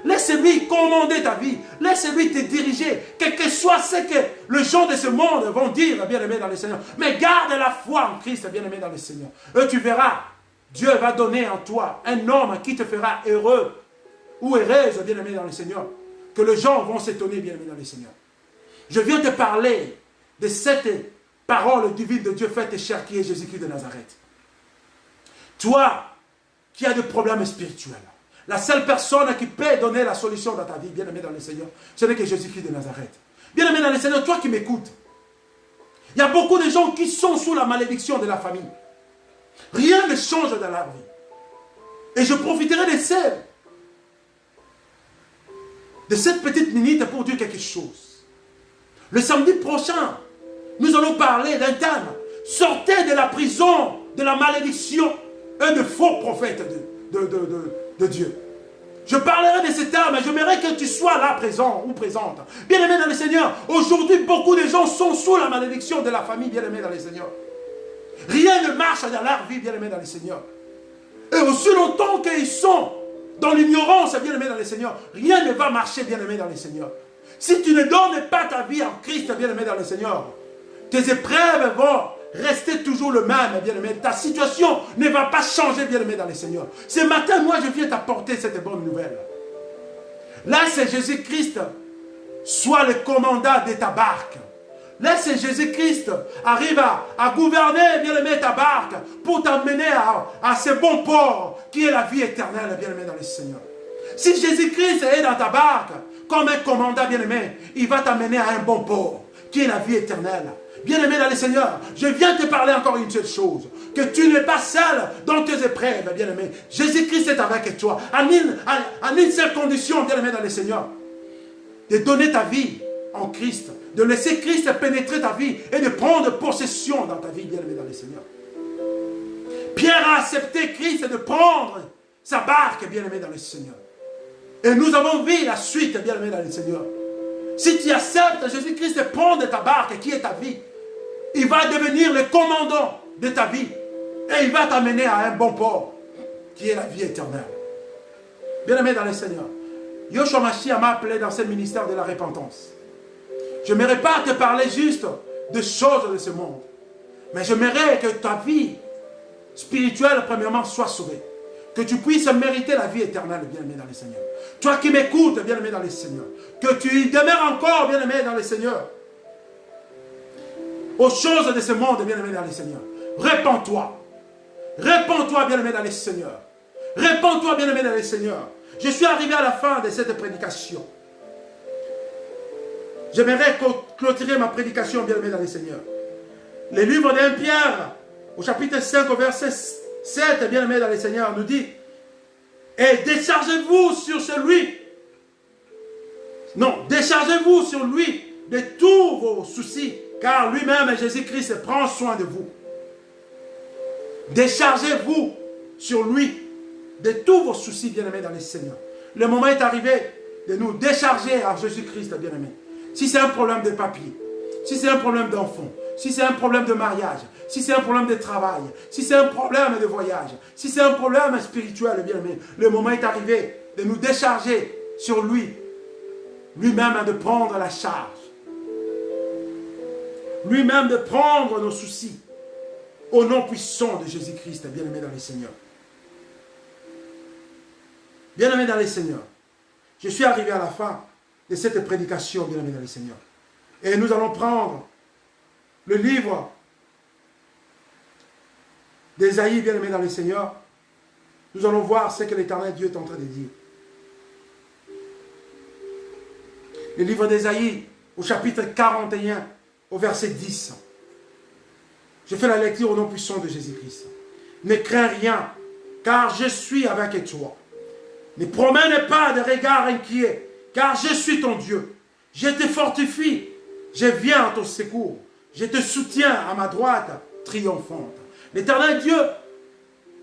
Laisse-lui commander ta vie. Laisse-lui te diriger. Quel que soit ce que les gens de ce monde vont dire, bien-aimé dans le Seigneur. Mais garde la foi en Christ, bien-aimé dans le Seigneur. Et tu verras, Dieu va donner en toi un homme qui te fera heureux ou heureuse, bien-aimé dans le Seigneur. Que les gens vont s'étonner, bien-aimé dans le Seigneur. Je viens te parler de cette parole divine de Dieu faite chair qui est Jésus-Christ de Nazareth. Toi qui as des problèmes spirituels, la seule personne qui peut donner la solution dans ta vie, bien-aimé dans le Seigneur, ce n'est que Jésus-Christ de Nazareth. Bien-aimé dans le Seigneur, toi qui m'écoutes, il y a beaucoup de gens qui sont sous la malédiction de la famille. Rien ne change dans leur vie. Et je profiterai de cette petite minute pour dire quelque chose. Le samedi prochain, nous allons parler d'un thème. Sortez de la prison, de la malédiction et de faux prophètes de Dieu. Je parlerai de ce thème et j'aimerais que tu sois là présent ou présente. Bien-aimé dans le Seigneur, aujourd'hui beaucoup de gens sont sous la malédiction de la famille, bien-aimé dans le Seigneur. Rien ne marche dans leur vie, bien-aimé dans le Seigneur. Et aussi longtemps qu'ils sont dans l'ignorance, bien-aimé dans le Seigneur, rien ne va marcher, bien-aimé dans le Seigneur. Si tu ne donnes pas ta vie en Christ, bien-aimé dans le Seigneur, tes épreuves vont rester toujours le même, bien-aimé. Ta situation ne va pas changer, bien-aimé dans le Seigneur. Ce matin, moi, je viens t'apporter cette bonne nouvelle. Laisse Jésus-Christ soit le commandant de ta barque. Laisse Jésus-Christ arrive à gouverner, bien-aimé, ta barque pour t'amener à ce bon port qui est la vie éternelle, bien-aimé dans le Seigneur. Si Jésus-Christ est dans ta barque, comme un commandant, bien-aimé, il va t'amener à un bon port qui est la vie éternelle. Bien-aimé dans le Seigneur, je viens te parler encore une seule chose. Que tu n'es pas seul dans tes épreuves, bien-aimé. Jésus-Christ est avec toi. En une seule condition, bien-aimé dans le Seigneur. De donner ta vie en Christ. De laisser Christ pénétrer ta vie et de prendre possession dans ta vie, bien-aimé dans le Seigneur. Pierre a accepté Christ de prendre sa barque, bien-aimé dans le Seigneur. Et nous avons vu la suite, bien-aimé dans le Seigneur. Si tu acceptes Jésus-Christ de prendre ta barque, qui est ta vie, il va devenir le commandant de ta vie. Et il va t'amener à un bon port, qui est la vie éternelle. Bien-aimé dans le Seigneur, Yoshua Mashiach m'a appelé dans ce ministère de la repentance. Je n'aimerais pas te parler juste de choses de ce monde. Mais j'aimerais que ta vie spirituelle, premièrement, soit sauvée. Que tu puisses mériter la vie éternelle, bien-aimé dans le Seigneur. Toi qui m'écoutes, bien-aimé dans le Seigneur. Que tu y demeures encore, bien-aimé dans le Seigneur. aux choses de ce monde, bien-aimé dans le Seigneur. Répands-toi. Répands-toi, bien-aimé dans le Seigneur. Répands-toi, bien-aimé dans le Seigneur. Je suis arrivé à la fin de cette prédication. J'aimerais clôturer ma prédication, bien-aimé dans le Seigneur. Le livre d'1 Pierre, au chapitre 5, au verset 7, bien-aimé dans le Seigneur, nous dit: et déchargez-vous sur celui. Non, déchargez-vous sur lui de tous vos soucis, car lui-même, Jésus-Christ, prend soin de vous. Déchargez-vous sur lui de tous vos soucis, bien-aimés dans le Seigneur. Le moment est arrivé de nous décharger à Jésus-Christ, bien-aimé. Si c'est un problème de papier, si c'est un problème d'enfant, si c'est un problème de mariage, si c'est un problème de travail, si c'est un problème de voyage, si c'est un problème spirituel, bien-aimé, le moment est arrivé de nous décharger sur lui, lui-même de prendre la charge, lui-même de prendre nos soucis, au nom puissant de Jésus-Christ, bien-aimé dans le Seigneur. Bien-aimé dans le Seigneur, je suis arrivé à la fin de cette prédication, bien-aimé dans le Seigneur. Et nous allons prendre le livre d'Ésaïe, bien-aimé dans le Seigneur. Nous allons voir ce que l'Éternel Dieu est en train de dire. Le livre d'Ésaïe, au chapitre 41, au verset 10. Je fais la lecture au nom puissant de Jésus-Christ. Ne crains rien, car je suis avec toi. Ne promène pas de regard inquiet, car je suis ton Dieu. Je te fortifie, je viens à ton secours. Je te soutiens à ma droite triomphante. L'Éternel Dieu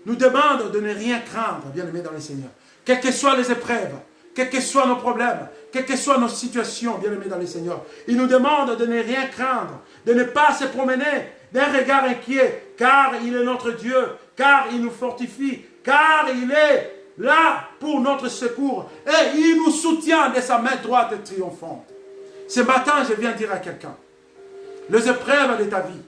nous demande de ne rien craindre, bien-aimés dans le Seigneur. Quelles que soient les épreuves, quels que soient nos problèmes, quelles que soient nos situations, bien-aimés dans le Seigneur. Il nous demande de ne rien craindre, de ne pas se promener d'un regard inquiet, car il est notre Dieu, car il nous fortifie, car il est là pour notre secours et il nous soutient de sa main droite triomphante. Ce matin, je viens dire à quelqu'un, les épreuves de ta vie,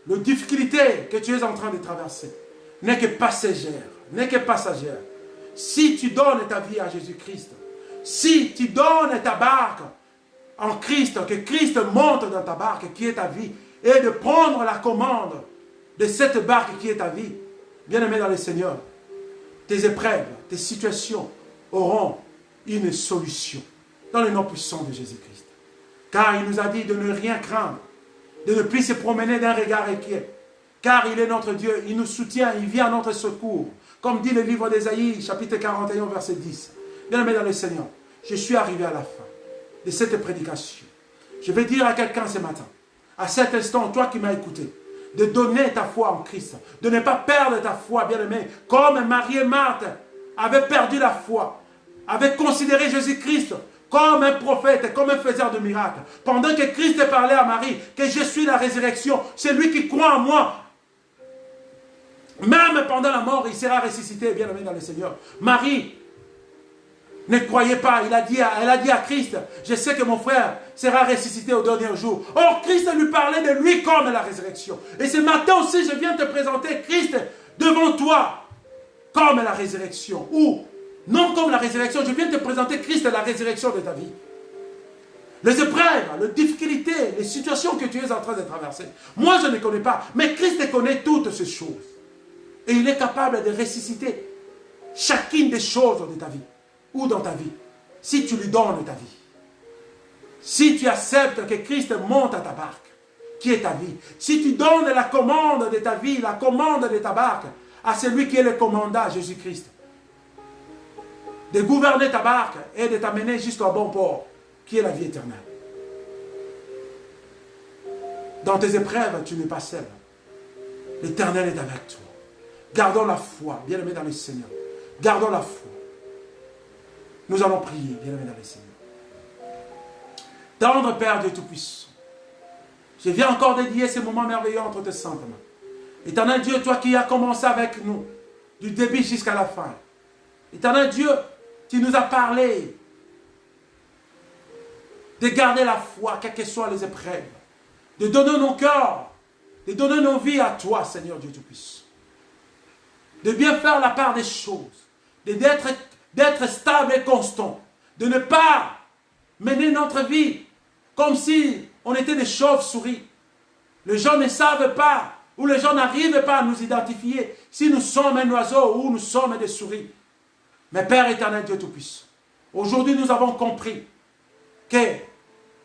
les difficultés que tu es en train de traverser, n'est que passagère, n'est que passagère. Si tu donnes ta vie à Jésus-Christ, si tu donnes ta barque en Christ, que Christ monte dans ta barque qui est ta vie, et de prendre la commande de cette barque qui est ta vie, bien-aimé dans le Seigneur, tes épreuves, tes situations auront une solution dans le nom puissant de Jésus-Christ. Car il nous a dit de ne rien craindre, de ne plus se promener d'un regard inquiet. Car il est notre Dieu, il nous soutient, il vient à notre secours. Comme dit le livre d'Ésaïe, chapitre 41, verset 10. Bien-aimé dans le Seigneur, je suis arrivé à la fin de cette prédication. Je vais dire à quelqu'un ce matin, à cet instant, toi qui m'as écouté, de donner ta foi en Christ, de ne pas perdre ta foi, bien-aimé, comme Marie et Marthe avaient perdu la foi, avaient considéré Jésus-Christ comme un prophète, comme un faiseur de miracles. Pendant que Christ parlait à Marie, que je suis la résurrection, celui qui croit en moi, même pendant la mort, il sera ressuscité, bien-aimé dans le Seigneur. Marie ne croyait pas, elle a dit à Christ, je sais que mon frère sera ressuscité au dernier jour. Or, Christ lui parlait de lui comme la résurrection. Et ce matin aussi, je viens te présenter Christ devant toi comme la résurrection. Ou, non comme la résurrection, je viens te présenter Christ la résurrection de ta vie. Les épreuves, les difficultés, les situations que tu es en train de traverser. Moi, je ne connais pas, mais Christ connaît toutes ces choses. Et il est capable de ressusciter chacune des choses de ta vie. Ou dans ta vie, si tu lui donnes ta vie. Si tu acceptes que Christ monte à ta barque, qui est ta vie. Si tu donnes la commande de ta vie, la commande de ta barque, à celui qui est le commandant, Jésus-Christ. De gouverner ta barque et de t'amener jusqu'au bon port, qui est la vie éternelle. Dans tes épreuves, tu n'es pas seul. L'Éternel est avec toi. Gardons la foi, bien-aimés dans le Seigneur. Gardons la foi. Nous allons prier, bien-aimés dans le Seigneur. Tendre Père Dieu Tout-Puissant, je viens encore dédier ces moments merveilleux entre tes saintes mains. Éternel Dieu, toi qui as commencé avec nous, du début jusqu'à la fin. Éternel Dieu, tu nous as parlé de garder la foi, quelles que soient les épreuves, de donner nos cœurs, de donner nos vies à toi, Seigneur Dieu Tout-Puissant. De bien faire la part des choses, d'être stable et constant, de ne pas mener notre vie comme si on était des chauves-souris, Les gens ne savent pas, ou les gens n'arrivent pas à nous identifier si nous sommes un oiseau ou nous sommes des souris. Mais Père éternel, Dieu Tout-Puissant, aujourd'hui nous avons compris que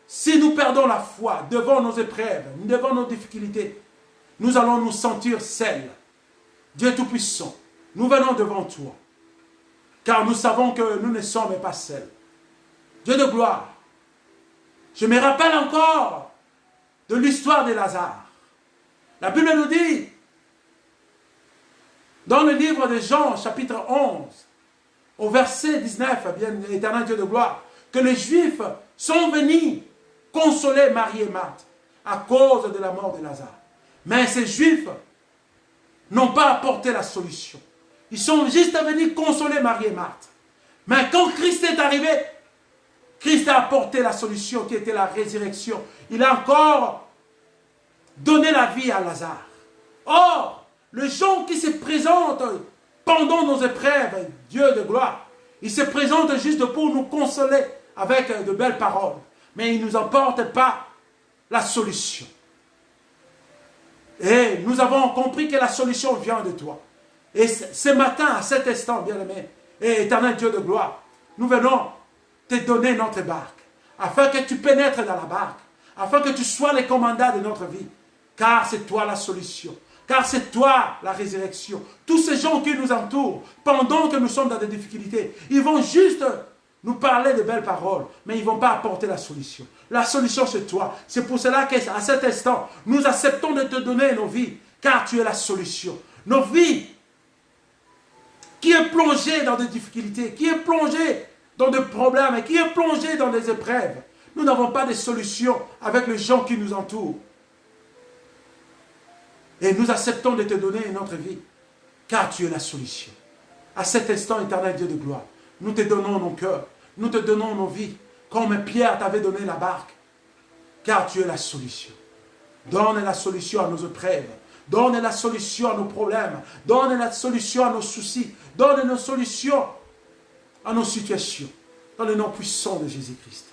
si nous perdons la foi devant nos épreuves, devant nos difficultés, nous allons nous sentir seuls. Dieu Tout-Puissant, nous venons devant toi, car nous savons que nous ne sommes pas seuls. Dieu de gloire, je me rappelle encore de l'histoire de Lazare. La Bible nous dit, dans le livre de Jean, chapitre 11, au verset 19, bien éternel Dieu de gloire, que les Juifs sont venus consoler Marie et Marthe à cause de la mort de Lazare. Mais ces Juifs n'ont pas apporté la solution. Ils sont juste venus consoler Marie et Marthe. Mais quand Christ est arrivé, Christ a apporté la solution qui était la résurrection. Il a encore donné la vie à Lazare. Or, les gens qui se présentent pendant nos épreuves, Dieu de gloire, ils se présentent juste pour nous consoler avec de belles paroles. Mais ils ne nous apportent pas la solution. Et nous avons compris que la solution vient de toi. Et ce matin, à cet instant, bien-aimé, et éternel Dieu de gloire, nous venons te donner notre barque, afin que tu pénètres dans la barque, afin que tu sois le commandant de notre vie, car c'est toi la solution, car c'est toi la résurrection. Tous ces gens qui nous entourent, pendant que nous sommes dans des difficultés, ils vont juste nous parler de belles paroles, mais ils ne vont pas apporter la solution. La solution, c'est toi. C'est pour cela qu'à cet instant, nous acceptons de te donner nos vies, car tu es la solution. Nos vies, qui est plongée dans des difficultés, qui est plongée dans des problèmes, qui est plongée dans des épreuves. Nous n'avons pas de solution avec les gens qui nous entourent. Et nous acceptons de te donner notre vie, car tu es la solution. À cet instant, éternel Dieu de gloire, nous te donnons nos cœurs, nous te donnons nos vies, comme Pierre t'avait donné la barque, car tu es la solution. Donne la solution à nos épreuves, donne la solution à nos problèmes, donne la solution à nos soucis, donne la solution à nos situations, dans le nom puissant de Jésus-Christ.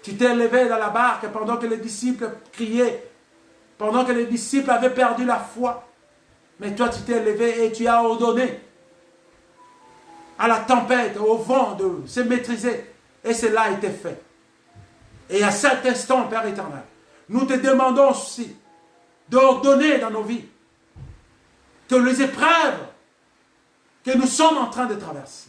Tu t'es levé dans la barque pendant que les disciples criaient, pendant que les disciples avaient perdu la foi. Mais toi, tu t'es levé et tu as ordonné à la tempête, au vent de se maîtriser. Et cela a été fait. Et à cet instant, Père éternel, nous te demandons aussi d'ordonner dans nos vies que les épreuves que nous sommes en train de traverser,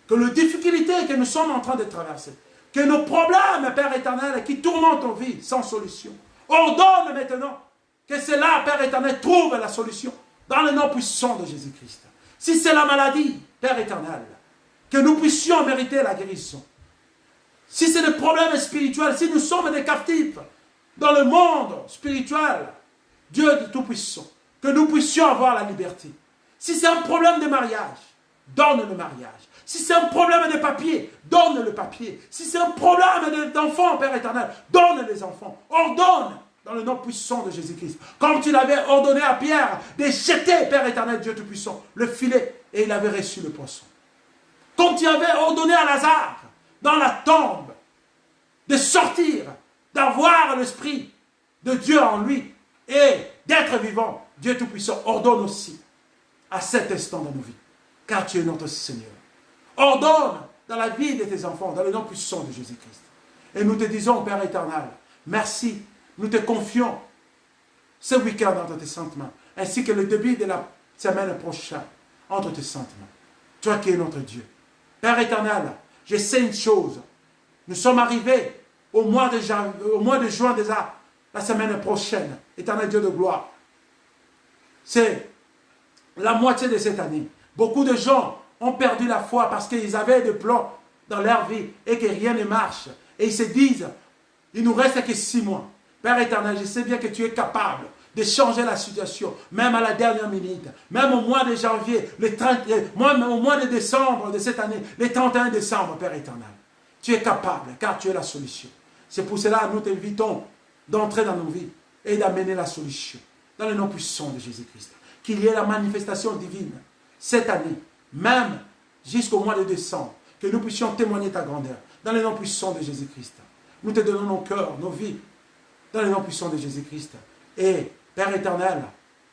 que les difficultés que nous sommes en train de traverser, que nos problèmes, Père éternel, qui tourmentent nos vies sans solution, ordonne maintenant que cela, Père éternel, trouve la solution dans le nom puissant de Jésus-Christ. Si c'est la maladie, Père éternel, que nous puissions mériter la guérison. Si c'est le problème spirituel, si nous sommes des captifs dans le monde spirituel, Dieu de Tout-Puissant, que nous puissions avoir la liberté. Si c'est un problème de mariage, donne le mariage. Si c'est un problème de papier, donne le papier. Si c'est un problème d'enfants, Père éternel, donne les enfants. Ordonne dans le nom puissant de Jésus-Christ. Comme tu l'avais ordonné à Pierre de jeter, Père éternel, Dieu Tout-Puissant, le filet, et il avait reçu le poisson. Comme tu avais ordonné à Lazare, dans la tombe, de sortir, d'avoir l'esprit de Dieu en lui, et d'être vivant, Dieu Tout-Puissant, ordonne aussi à cet instant dans nos vies, car tu es notre Seigneur. Ordonne dans la vie de tes enfants, dans le nom puissant de Jésus-Christ. Et nous te disons, Père éternel, merci, nous te confions ce week-end entre tes saintes mains, ainsi que le début de la semaine prochaine entre tes saintes mains. Toi qui es notre Dieu. Père éternel, je sais une chose, nous sommes arrivés au mois de juin déjà, la semaine prochaine, éternel Dieu de gloire. C'est la moitié de cette année. Beaucoup de gens ont perdu la foi parce qu'ils avaient des plans dans leur vie et que rien ne marche. Et ils se disent, il nous reste que 6 mois. Père éternel, je sais bien que tu es capable de changer la situation, même à la dernière minute, même au mois de janvier, même au mois de décembre de cette année, le 31 décembre, Père éternel. Tu es capable, car tu es la solution. C'est pour cela que nous t'invitons d'entrer dans nos vies et d'amener la solution, dans le nom puissant de Jésus-Christ. Qu'il y ait la manifestation divine cette année, même jusqu'au mois de décembre, que nous puissions témoigner ta grandeur, dans le nom puissant de Jésus-Christ. Nous te donnons nos cœurs, nos vies, dans le nom puissant de Jésus-Christ. Et, Père éternel,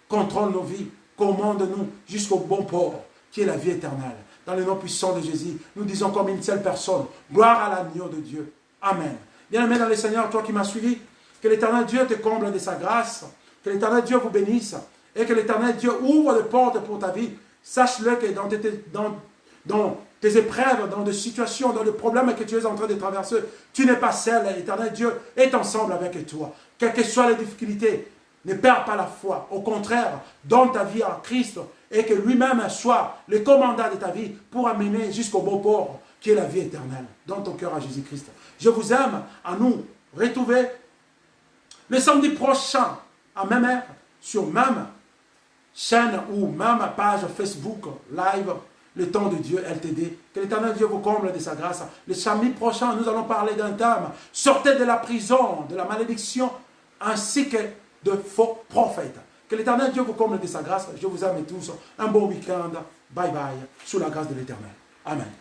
contrôle nos vies, commande-nous jusqu'au bon port, qui est la vie éternelle. Dans le nom puissant de Jésus, nous disons comme une seule personne, gloire à l'agneau de Dieu. Amen. Bien-aimé dans le Seigneur, toi qui m'as suivi, que l'Éternel Dieu te comble de sa grâce, que l'Éternel Dieu vous bénisse, et que l'Éternel Dieu ouvre les portes pour ta vie. Sache-le que dans tes épreuves, dans des situations, dans les problèmes que tu es en train de traverser, tu n'es pas seul. L'Éternel Dieu est ensemble avec toi. Quelles que soient les difficultés, ne perds pas la foi. Au contraire, donne ta vie à Christ et que lui-même soit le commandant de ta vie pour amener jusqu'au bon port, qui est la vie éternelle. Donne ton cœur à Jésus-Christ. Je vous aime à nous retrouver le samedi prochain, à même heure, sur même chaîne ou même page Facebook live, le temps de Dieu LTD. Que l'Éternel Dieu vous comble de sa grâce. Le samedi prochain, nous allons parler d'un thème. Sortez de la prison, de la malédiction, ainsi que de faux prophètes. Que l'Éternel Dieu vous comble de sa grâce. Je vous aime tous. Un bon week-end. Bye bye. Sous la grâce de l'Éternel. Amen.